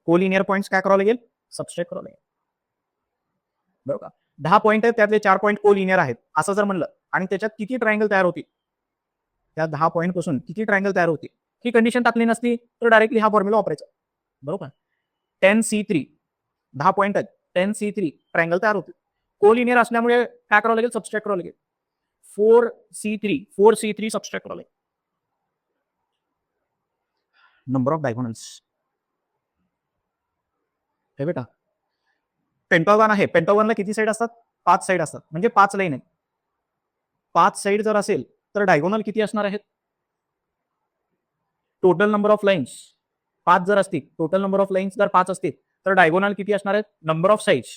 कोलिनियर पॉईंट्स काय करावं लागेल? सबस्ट्रॅक्ट करावं लागेल, बरोबर का? 10 पॉईंट आहेत, त्यातले 4 पॉईंट कोलिनियर आहेत असं जर म्हणलं आणि त्याच्यात किती ट्रायंगल तयार होतील, त्या 10 पॉईंट पासून किती ट्रायंगल तयार होतील, ही कंडिशन टाकली नसती तर डायरेक्टली हा फॉर्म्युला वापरायचा, बरोबर. 10C3 10 पॉईंट आहेत, 10C3 ट्रायंगल तयार होतील. कोलिनियर असल्यामुळे काय करावं लागेल? सबस्ट्रॅक्ट करावं लागेल. 4C3 सबस्ट्रॅक्ट करावं लागेल. नंबर ऑफ डायगोनल्स हे बेटा पेंटागॉन आहे, पेंटागॉनला किती साईड असतात? 5 साईड असतात, म्हणजे 5 लाईन आहेत. 5 साईड जर असेल तर डायगोनल किती असणार आहेत? टोटल नंबर ऑफ लाईन्स 5 जर असतील, टोटल नंबर ऑफ लाईन्स जर 5 असतील तर डायगोनल किती असणार आहेत? Number of sides.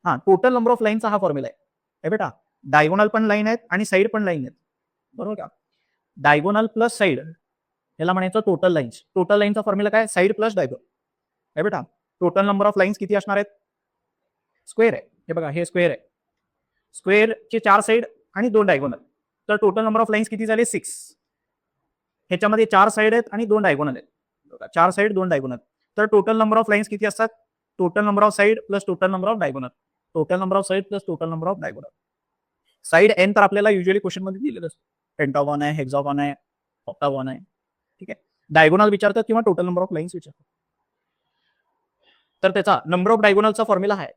हा, टोटल नंबर ऑफ लाईनचा हा फॉर्म्युला आहे. हे बेटा डायगोनल पण लाईन आहेत आणि साईड पण लाईन आहेत, बरोबर का? डायगोनल प्लस साईड याला म्हणायचं टोटल लाईन्स. टोटल लाईनचा फॉर्म्युला काय? Side plus diagonal. हे बेटा टोटल नंबर ऑफ लाईन्स किती असणार आहेत? स्क्वेअर आहे, हे बघा हे स्क्वेअर आहे. स्क्वेअरचे 4 साईड आणि 2 डायगोनल, तर टोटल नंबर ऑफ लाईन्स किती झाले? 6. ह्याच्यामध्ये 4 साईड आहेत आणि 2 डायगोनल आहेत. 4 साईड 2 डायगोनल, तर टोटल नंबर ऑफ लाईन्स किती असतात? Total number of side plus total number of diagonal. Total number of side plus total number of diagonal. Side n तर आपल्याला युजली क्वेश्चन मध्ये दिलेलं असतं. पेंटागॉन आहे, हेक्सागॉन आहे, ऑक्टागॉन आहे, ठीक आहे. डायगोनल विचारतात किंवा टोटल नंबर ऑफ लाईन्स विचारतात. तर त्याचा नंबर ऑफ डायगोनलचा फॉर्म्युला आहे,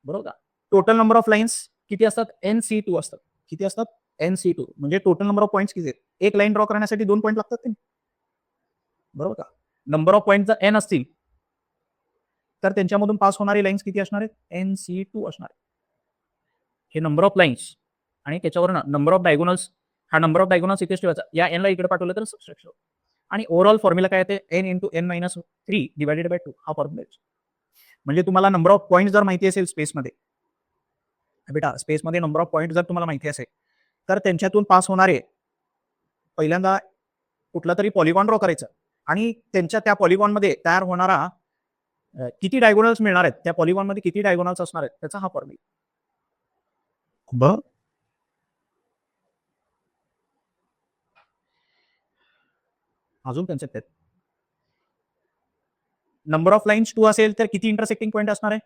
बरोबर का? टोटल नंबर ऑफ लाईन्स किती असतात? NC2 असतात. किती असतात? NC2 म्हणजे टोटल नंबर ऑफ पॉईंट्स किती आहेत? एक लाईन ड्रॉ करण्यासाठी 2 पॉईंट लागतात की नाही, बरोबर का? नंबर ऑफ पॉईंट जर n असतील तर त्यांच्यामधून पास होणारी लाईन्स किती असणार आहेत? NC2 असणार आहे. हे नंबर ऑफ लाईन्स आणि त्याच्यावर नंबर ऑफ डायगोनल्स, हा नंबर ऑफ डायगोनल्स इथेच ठेवायचा. या n ला इकडे पाठवलं तर सबस्ट्रॅक्शन. आणि ओव्हरऑल फॉर्म्युला काय येते? n × n-3 डिवायडेड बाय 2 हा फॉर्म्युला. म्हणजे तुम्हाला नंबर ऑफ पॉईंट जर माहिती असेल स्पेसमध्ये, बेटा स्पेसमध्ये नंबर ऑफ पॉईंट जर तुम्हाला माहिती असेल तर त्यांच्यातून पास होणारे पहिल्यांदा कुठला तरी पॉलिगॉन ड्रॉ करायचं आणि त्यांच्या त्या पॉलिगॉनमध्ये तयार होणारा किती डायगोनल्स मिळणार आहेत, त्या पॉलिगॉनमध्ये किती डायगोनल्स असणार आहेत, त्याचा हा फॉर्म्युला. अजून कन्सेप्ट आहेत. नंबर ऑफ लाईन्स 2 असेल तर किती इंटरसेक्टिंग पॉईंट असणार आहे?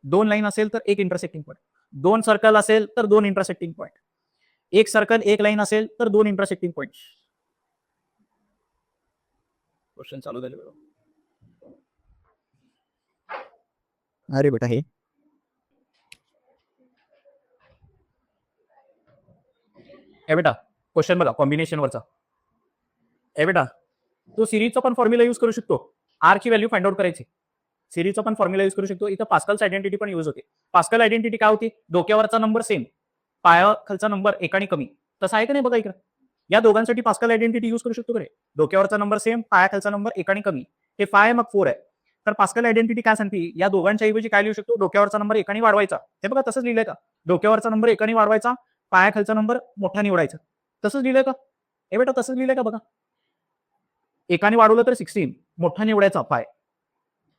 2 लाईन असेल तर 1 इंटरसेक्टिंग पॉईंट. 2 सर्कल असेल तर 2 इंटरसेक्टिंग पॉईंट. 1 सर्कल 1 लाईन असेल तर 2 इंटरसेक्टिंग पॉईंट. क्वेश्चन चालू झाले बरोबर. अरे बेटा हे बेटा क्वेश्चन बघा कॉम्बिनेशन वरचा. हे बेटा तो सिरीजचा पण फॉर्म्युला यूज करू शकतो. आर ची व्हॅल्यू फाइंड आउट करायची. सिरीजचा पण फॉर्म्युला यूज करू शकतो. इथं पास्कल्स आयडेंटिटी पण यूज होते. पास्कल आयडेंटिटी काय होती? डोक्यावरचा नंबर सेम, पायाखालचा नंबर एकाने कमी. तसं आहे का नाही बघा इकडे. या दोघांसाठी पास्कल आयडेंटिटी यूज करू शकतो का रे? डोक्यावरचा नंबर सेम, पायाखालचा नंबर एकाने कमी. हे 5 मग 4 आहे. तर पास्कल आयडेंटिटी काय सांगते? या दोघांच्या ऐवजी काय लिहू शकतो? डोक्यावरचा नंबर एकाने वाढवायचा. हे बघा तसंच लिहिलंय का? डोक्यावरचा नंबर एकाने वाढवायचा, पायाखालचा नंबर मोठा निवडायचा. तसंच लिहिलंय का? हे बेटा तसंच लिहिलंय का बघा. एकाने वाढवलं तर 16, मोठा निवडायचा 5.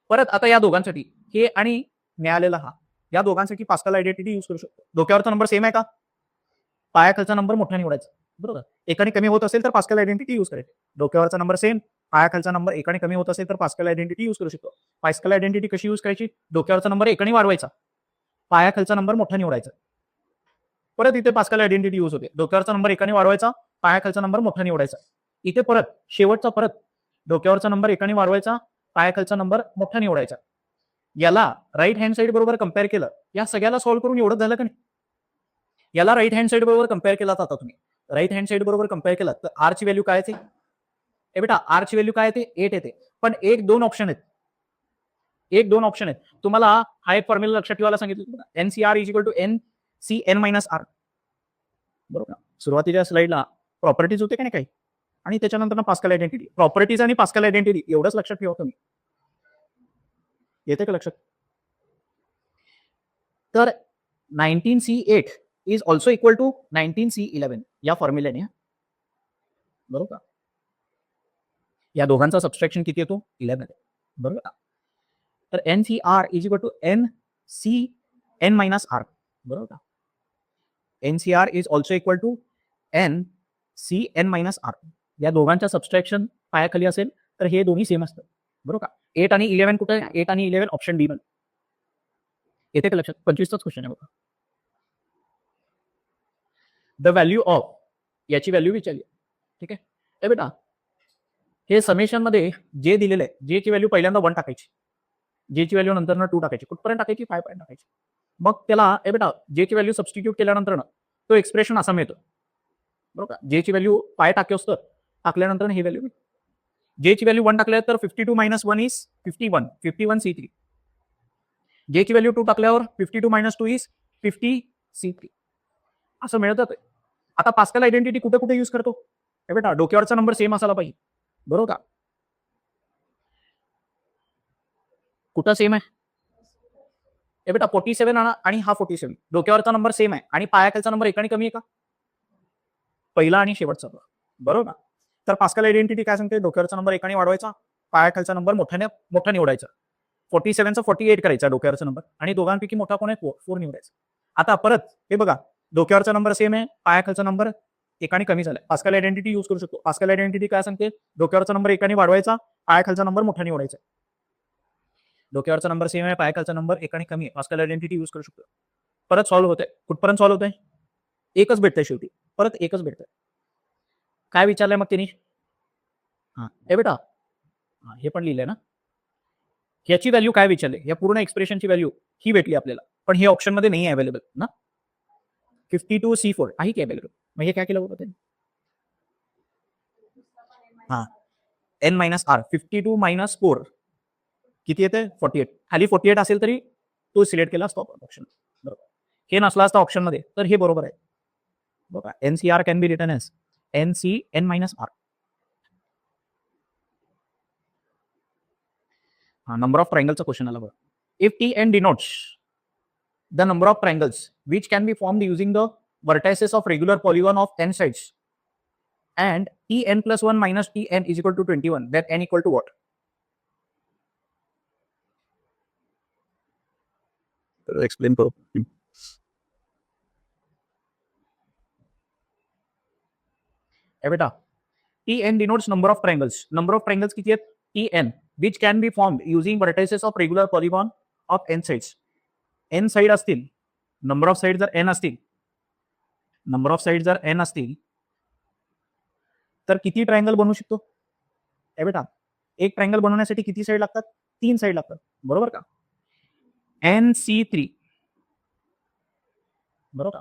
परत आता या दोघांसाठी हे आणि मिळालेला हा, या दोघांसाठी पास्कल आयडेंटिटी यूज करू शकतो. डोक्यावरचा नंबर सेम आहे का? पायाखालचा नंबर मोठा निवडायचा, बरोबर. एकाने कमी होत असेल तर पास्कल आयडेंटिटी यूज करायची. डोक्यावरचा नंबर सेम, पायाखालचा नंबर एकाने कमी होत असेल तर पास्कल आयडेंटिटी यूज करू शकतो. पास्कल आयडेंटिटी कशी यूज करायची? डोक्यावरचा नंबर एकाने वाढवायचा, पायाखालचा नंबर मोठा निवडायचा. परत इथे पास्कल आयडेंटिटी यूज होते. डोक्यावरचा नंबर एकाने वाढवायचा, पायाखालचा नंबर मोठा निवडायचा. इथे परत शेवटचा परत डोक्यावरचा नंबर एकाने वाढवायचा, पायाखालचा नंबर मोठा निवडायचा. याला राईट हँड साईड बरोबर कम्पेअर केलं, या सगळ्याला सॉल्व्ह करून एवढं झालं का नाही? याला राईट हँड साईड बरोबर कम्पेअर केला जाता तुम्ही. राईट हँड साईड बरोबर कम्पेअर केला तर आर ची व्हॅल्यू काय येते? ए बेटा आर ची व्हॅल्यू काय येते? 8 येते. पण 1-2 ऑप्शन आहेत. 1-2 ऑप्शन आहेत. तुम्हाला हा एक फॉर्म्युला लक्षात ठेवायला सांगितलं. NCR is equal to N c N minus R. बरोबर. सुरुवातीच्या स्लाइडला प्रॉपर्टीज होते का नाही काही, आणि त्याच्यानंतर पास्कल आयडेंटिटी. प्रॉपर्टीज आणि पास्कल आयडेंटिटी एवढंच लक्षात ठेवा तुम्ही. येते का लक्षात? तर 19C8 is also equal to 19C11 या फॉर्म्युल्याने. बरोबर. या दोघांचा सबस्ट्रॅक्शन किती येतो? 11. बरोबर. तर NCR is equal to NCN minus R. बरोबर. NCR is also equal to NCN minus r. या दोघांच्या सबस्ट्रॅक्शन पायाखाली असेल तर हे दोन्ही सेम असतात. बरोबर का? 8 आणि 11 कुठे? 8 आणि 11 ऑप्शन डी मध्ये. येते का लक्षात? 25चाच क्वेश्चन आहे बघा. द व्हॅल्यू ऑफ, याची व्हॅल्यू विचारली. ठीक आहे. ए बेटा, हे समेशन मध्ये जे दिलेलं आहे, जे ची व्हॅल्यू पहिल्यांदा 1 टाकायची, जे ची व्हॅल्यू नंतर 2 टाकायची, कुठपर्यंत टाकायची? 5 पर्यंत टाकायची. मग त्याला ए बेटा जे ची व्हॅल्यू सबस्टिट्यूट केल्यानंतर तो एक्सप्रेशन असा मिळतो. बरोबर. जे ची व्हॅल्यू 5 टाकली टाकल्यानंतर ही व्हॅल्यू. जे ची व्हॅल्यू 1 टाकल्यावर तर 52 मायनस 1 इज 51, 51C3. जे ची व्हॅल्यू 2 टाकल्यावर 52 मायनस 2 इज 50C3 असं मिळत जातं. आता पास्कल आयडेंटिटी कुठे कुठे यूज करतो? हे बेटा डोक्यावरचा नंबर सेम असायला पाहिजे. बरोबर का? कुठं सेम आहे? हे बेटा 47 आणि हा 47 डोक्यावरचा नंबर सेम आहे आणि पायाखालचा नंबर एकाने कमी आहे का? पहिला आणि शेवटचा. बरोबर. तर पास्कल आयडेंटिटी काय सांगते? डोक्यावरचा नंबर एकाने वाढवायचा, पायाखालचा नंबर मोठा निवडायचा. 47चा 48 करायचा डोक्यावरचा नंबर, आणि दोघांपैकी मोठा कोण आहे? 4 निवडायचा. आता परत हे बघा, डोक्यावरचा नंबर सेम आहे, पायाखालचा नंबर एकाने कमी झालाय. पास्कल आयडेंटिटी यूज करू शकतो. पास्कल आयडेंटिटी काय सांगते? डोक्यावरचा नंबर एकाने वाढवायचा, पायाखालचा नंबर मोठा निवडायचा. डोक्यावरचा नंबर सेम आहे, पायाखालचा नंबर एकाने कमी आहे. पास्कल आयडेंटिटी यूज करू शकतो. परत सॉल्व्ह होते. कुठपर्यंत सॉल्व्ह होते? एकच भेटतंय शेवटी. परत एकच भेटतंय. काय विचारलंय मग त्यांनी? हे बेटा हे पण लिहिलंय ना. याची व्हॅल्यू काय विचारले? या पूर्ण एक्सप्रेशनची व्हॅल्यू ही भेटली आपल्याला, पण हे ऑप्शन मध्ये नाही अवेलेबल ना. 52C4 आहे की अवेलेबल. मग हे काय केलं होतं त्यांनी? N minus R. 52 मायनस 4 किती येते? 48. खाली 48 असेल तरी तो सिलेक्ट केला असतो ऑप्शन. बरोबर. हे नसला असता ऑप्शन मध्ये तर हे बरोबर आहे. बघा, NCR can be written as NCN minus R. Number of ट्रायंगलचा क्वेश्चन आला बघा. If TN denotes the number of triangles which can be formed using the vertices of regular polygon of n sides, and TN plus 1 minus TN is equal to 21, that n equal to what? Explain करो. बेटा TN denotes number of triangles. Number of triangles किती आहेत? TN, which can be formed using vertices of regular polygon of n sides. n side असतील, number of side जर n असतील, number of side जर n असतील तर किती triangle बनवू शकतो? हे बेटा एक ट्रायंगल बनवण्यासाठी किती साइड लागतात? 3 साइड लागतात. बरोबर का? NC3. बरोबर.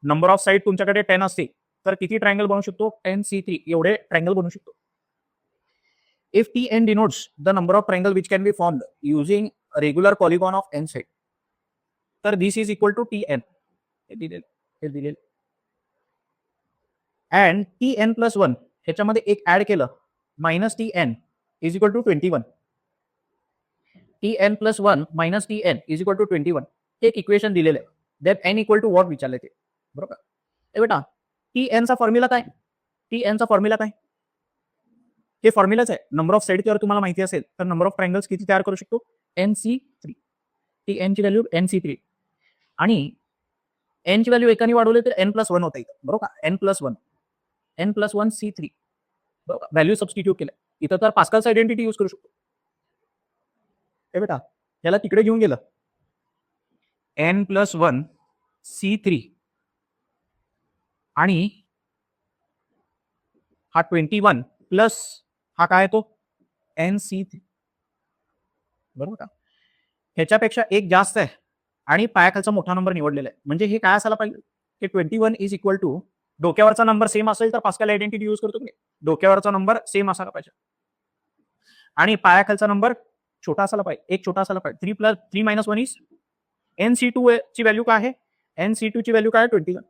नंबर ऑफ साइड तुमच्याकडे 10 असते तर किती ट्रायंगल बनवू शकतो? NC3 एवढे ट्रायंगल बनवू शकतो. If TN denotes the number of triangle which can be formed using a regular polygon of n side, तर this is equal to TN. हे दिलेलं. and TN plus 1 ह्याच्यामध्ये एक ऍड केलं, minus TN is equal to 21. TN plus 1 minus TN is equal to 21. हे एक equation दिलेलं आहे. That n equal to what विचारले ते. बरोबर. ए बेटा TN चा फॉर्म्युला काय? TN चा फॉर्म्युला काय? हे फॉर्म्युलाच आहे. नंबर ऑफ साइड जर तुम्हाला माहिती असेल तर नंबर ऑफ ट्रायंगल्स किती तयार करू शकतो? NC3. TN ची व्हॅल्यू NC3 आणि n ची व्हॅल्यू एकाने वाढवली तर n प्लस 1 होता इथं. बरोबर का? n plus 1 C3. बरोबर. व्हॅल्यू सबस्टिट्यूट केलं. इथं तर पास्कल्स आयडेंटिटी यूज करू शकतो. ए बेटा याला तिकडे घेऊन गेलं, n प्लस 1 C3 आणि हा 21 प्लस हा काय तो NC3. बरोबर का? ह्याच्यापेक्षा एक जास्त आहे आणि पायाखालचा मोठा नंबर निवडलेला आहे. म्हणजे हे काय असायला पाहिजे की 21 इज इक्वल टू, डोक्यावरचा नंबर सेम असेल तर पास्कल आयडेंटिटी यूज करतो की डोक्यावरचा नंबर सेम असायला पाहिजे आणि पायाखालचा नंबर छोटा असायला पाहिजे, एक छोटा असायला पाहिजे. 3 मायनस 1 इज NC2 ची व्हॅल्यू काय आहे? NC2 ची व्हॅल्यू काय 21.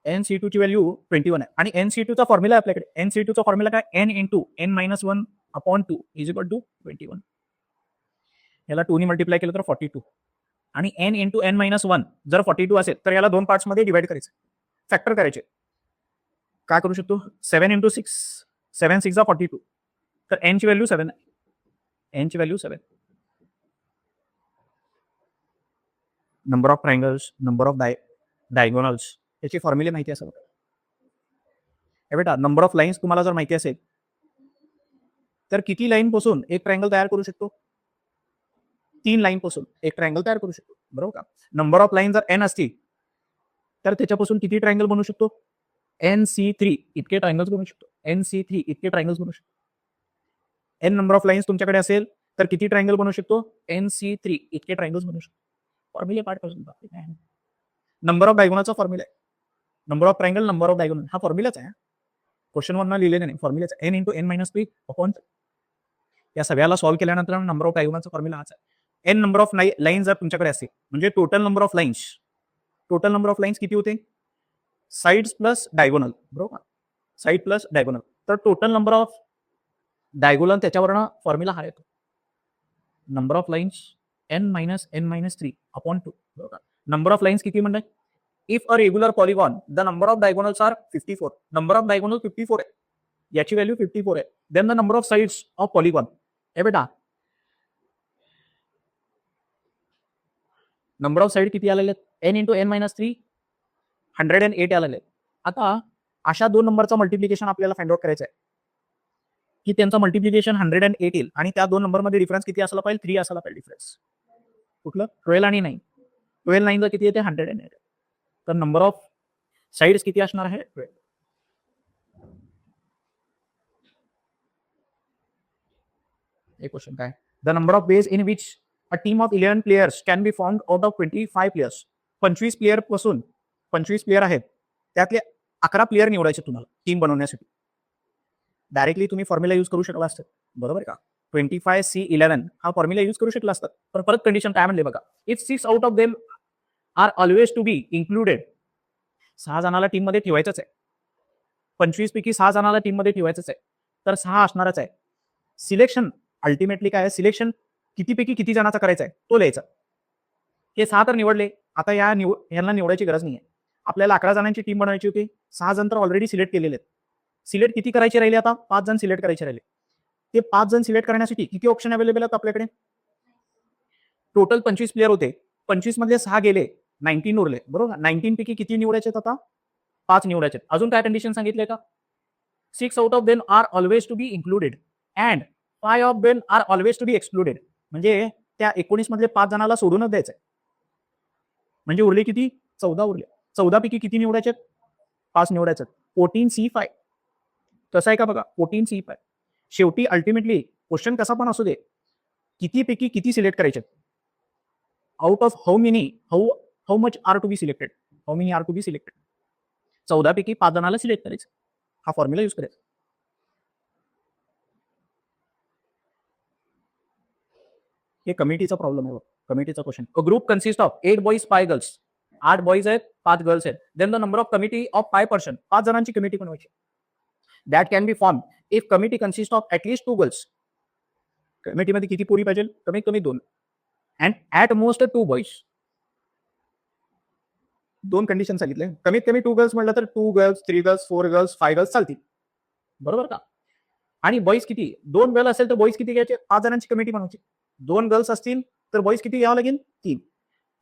NC2 ची व्हॅल्यू 21 आहे आणि NC2 चा फॉर्म्युला आहे आपल्याकडे. NC2 चा फॉर्म्युला काय n into n-1/2 is equal to 21. याला 2 ने मल्टिप्लाय केलं तर 42 आणि n इंटू n-1 जर 42 असेल तर याला 2 पार्ट्समध्ये डिवाइड करायचं, फॅक्टर करायचे. काय करू शकतो 7 इंटू 6 7 6 42 तर n ची व्हॅल्यू 7 आहे. n ची value 7. Number of triangles, number of diagonals याची फॉर्म्युले माहिती असेल. हे बेटा नंबर ऑफ लाईन्स तुम्हाला जर माहिती असेल तर किती लाईन पासून एक ट्रायंगल तयार करू शकतो? 3 लाईन पासून एक ट्रायंगल तयार करू शकतो, बरोबर का? नंबर ऑफ लाईन जर n असतील तर त्याच्यापासून किती ट्रायंगल बनवू शकतो? NC3 इतके ट्रायंगल्स बनवू शकतो. NC3 इतके ट्रायंगल्स बनवू शकतो. n नंबर ऑफ लाईन्स तुमच्याकडे असेल तर किती ट्रायंगल बनवू शकतो? NC3 इतके ट्रायंगल्स बनवू शकतो. फॉर्म्युले पार्ट पासून नंबर ऑफ डायगोनलचा फॉर्म्युला आहे. Number of triangle, number of diagonal हा फॉर्म्युलाच आहे. क्वेश्चन 1 लिहिलेलं नाही, फॉर्म्युलाच आहे. n इंटू n-3 या सगळ्याला सॉल्व्ह केल्यानंतर नंबर ऑफ डायगोनलचा फॉर्म्युला हाच आहे. n नंबर ऑफ लाईन जर तुमच्याकडे असतील म्हणजे टोटल नंबर ऑफ लाईन्स किती होते? साइड्स प्लस डायगोनल, बरोबर? Side plus diagonal. तर टोटल नंबर ऑफ डायगोनल त्याच्यावरनं फॉर्म्युला हा येतो. नंबर ऑफ लाईन्स n-n-3/2, बरोबर? नंबर ऑफ लाईन्स किती म्हणताय? If a regular polygon the number of diagonals are 54. Number of diagonal 54 आहे, याची व्हॅल्यू 54 आहे. Then the number of sides of polygon, हे बेटा नंबर ऑफ साइड किती आलेले आहेत? n इंटू n-3 108 आलेले. आता अशा दोन नंबरचा मल्टिप्लिकेशन आपल्याला फाइंड आउट करायचं आहे की त्यांचं मल्टिप्लिकेशन 108 येईल आणि त्या दोन नंबरमध्ये डिफरन्स किती असायला पाहिजे? 3 असायला पाहिजे डिफरन्स. कुठलं? 12 आणि 9. 12 9 किती येते? 108. तर नंबर ऑफ साइड्स किती असणार आहे? 12. एक क्वेश्चन काय? The number of ways in which a team of 11 players can be formed out of 25 players. 25 player पासून 25 प्लेयर आहेत त्यातले 11 प्लेयर निवडायचे तुम्हाला टीम बनवण्यासाठी. डायरेक्टली तुम्ही फॉर्म्युला यूज करू शकला असतात, बरोबर का? 25C11 हा फॉर्म्युला यूज करू शकला असतात. पण परत कंडिशन काय म्हणले बघा, if 6 out of them are always to be included. 6 जणाला टीम मध्ये ठेवायचंच आहे. 25 पैकी 6 जणाला टीम मध्ये ठेवायचंच आहे, तर 6 असणारच आहे. सिलेक्शन अल्टिमेटली काय आहे? सिलेक्शन कितीपैकी किती जणांचा करायचा आहे तो लिहायचा. हे 6 तर निवडले, आता यांना निवडायची गरज नाही आहे. आपल्याला 11 जणांची टीम बनवायची होती, 6 जण तर ऑलरेडी सिलेक्ट केलेले आहेत. सिलेक्ट किती करायचे राहिले? आता 5 जण सिलेक्ट करायचे राहिले. ते 5 जण सिलेक्ट करण्यासाठी किती ऑप्शन अवेलेबल आहेत आपल्याकडे? टोटल 25 प्लेयर होते, 25 मधले 6 गेले, 19 उरले, बरोबर? 19 पैकी किती निवडायचे आता? 5 निवडायचे. अजून काय कंडिशन सांगितले का? 6 out of them are always to be included and 5 of them are always to be excluded. म्हणजे त्या 19 मधले 5 जणाला सोडूनच द्यायचंय. म्हणजे उरले किती? 14 उरले. 14 पैकी किती निवडायचे? 5 निवडायचे. 14C5. तसं आहे का बघा? 14C5. शेवटी अल्टिमेटली क्वेश्चन कसा पण असू दे, किती पैकी किती सिलेक्ट करायचे? Out of how much are to be selected? How many are to be selected? 14 पैकी 5 जणाला सिलेक्ट करायचं. हा फॉर्म्युला यूज करायचा. हे कमिटीचा प्रॉब्लेम आहे. कमिटीचा question. A group consist of 8 boys 5 girls. 8 boys आहेत, 5 गर्ल्स आहेत. Then the number of committee of 5 person. 5 जणांची कमिटी बनवायची. That can be form if committee consist of at least 2 girls. कमिटीमध्ये किती पोरी पाहिजे? कमीत कमी 2. And at most 2 boys. 2 condition सांगितले. कमीत कमी 2 गर्ल्स म्हटलं तर 2 गर्ल्स, 3 गर्ल्स, 4 गर्ल्स, 5 गर्ल्स चालतील, बरोबर का? आणि बॉईज किती? 2 गर्ल असेल तर बॉईज किती घ्यायचे? 5 जणांची कमिटी बनवायची. 2 गर्ल्स असतील तर बॉईज किती घ्यावं लागेल? 3.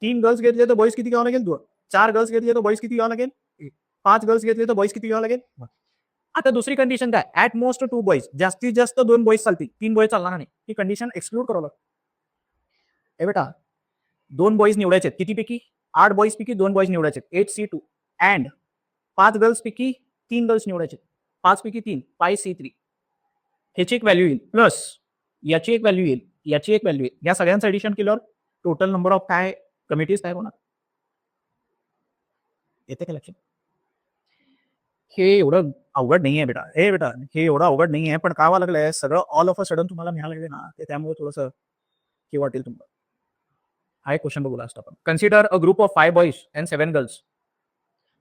3 गर्ल्स घेतले तर बॉईज किती घ्यावं लागेल? 2. 4 गर्ल्स घेतले तर बॉईज किती घ्यावं लागेल? 1. 5 गर्ल्स घेतले तर बॉईज किती घ्यावं लागेल? 1. आता दुसरी कंडिशन काय? At most 2 boys. जास्तीत जास्त 2 बॉईज चालतील, 3 बॉईज चालणार नाही. ही कंडिशन एक्सक्लूड करावं लागतं. हे बेटा 2 बॉईज निवडायचे. कितीपैकी? 8 बॉईज पैकी 2 बॉईज निवडायचे, 8C2. अँड 5 गर्ल्स पैकी 3 गर्ल्स निवडायचे, 5 पैकी 3, 5C3. ह्याची एक व्हॅल्यू येईल प्लस याची एक व्हॅल्यू येईल, याची एक व्हॅल्यू येईल. या सगळ्यांचं एडिशन केल्यावर टोटल नंबर ऑफ काय कमिटीज काय होणार? येते का लक्षात? हे एवढं अवघड नाही आहे बेटा. हे एवढं अवघड नाही आहे, पण काय व्हायला लागलंय सगळं ऑल ऑफ अ सडन तुम्हाला मिळायला लागले ना, ते त्यामुळे थोडंसं हे वाटेल तुम्हाला. हा एक क्वेश्चन बघू लास्ट आपण. Consider a group of 5 boys and 7 girls.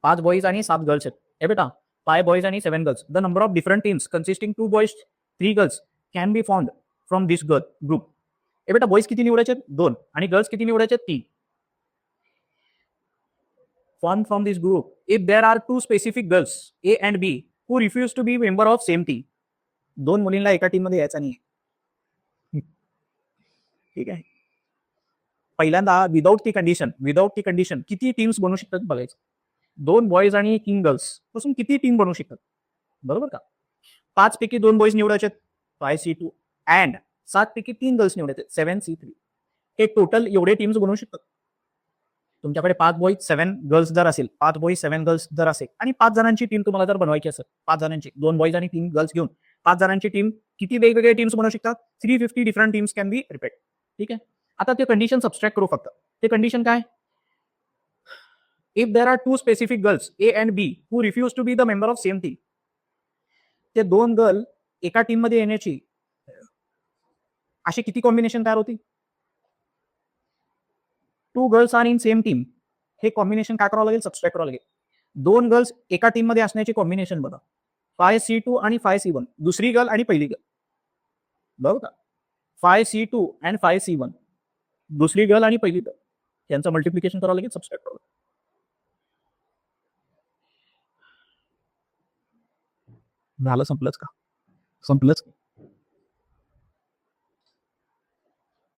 5 boys आणि 7 गर्ल्स आहेत. हे बेटा 5 बॉईज आणि 7 girls. The number of different teams consisting 2 boys 3 girls can be found from this group. हे बेटा बॉईज किती निवडायचे? 2 आणि गर्ल्स किती निवडायचे? 3. Form from this group if there are 2 specific girls A and B who refuse to be member of same team. 2 मुलींना एका team मध्ये यायचं नाही. ठीक आहे. पहिल्यांदा विदाऊट ती कंडिशन किती टीम्स बनू शकतात बघायचं. 2 बॉईज आणि 3 गर्ल्स पासून किती टीम बनू शकतात, बरोबर का? 5 पैकी 2 बॉईज निवडायचे 5C2 अँड 7 पैकी 3 गर्ल्स निवडायचे 7C3. हे टोटल एवढे टीम्स बनवू शकतात. तुमच्याकडे 5 बॉईज 7 गर्ल्स जर असेल, 5 बॉईज 7 गर्ल्स जर असेल आणि 5 जणांची टीम तुम्हाला जर बनवायची असेल, 5 जणांची 2 बॉईज आणि 3 गर्ल्स घेऊन 5 जणांची टीम किती वेगवेगळे टीम्स बनवू शकतात? 350 different teams can be repeat. ठीक आहे. आता ते कंडिशन सबस्ट्रॅक्ट करू फक्त. ते कंडिशन काय? If there are 2 specific girls A and B who refuse to be the member of same team. ते 2 गर्ल एका टीम मध्ये येण्याची अशी किती कॉम्बिनेशन तयार होती? 2 girls are in same team. हे कॉम्बिनेशन काय करावं लागेल? सबस्ट्रॅक्ट करावं लागेल. 2 गर्ल्स एका टीम मध्ये असण्याची कॉम्बिनेशन बघा. 5C2 आणि 5C1. दुसरी गर्ल आणि पहिली गर्ल, बरोबर का? 5C2 and 5C1. दुसरी गर्ल आणि पहिली गर्ल यांचं मल्टिप्लिकेशन करावं लागेल, सबस्ट्रॅक्ट करावं लागेल. झालं, संपलंच का? संपलंच.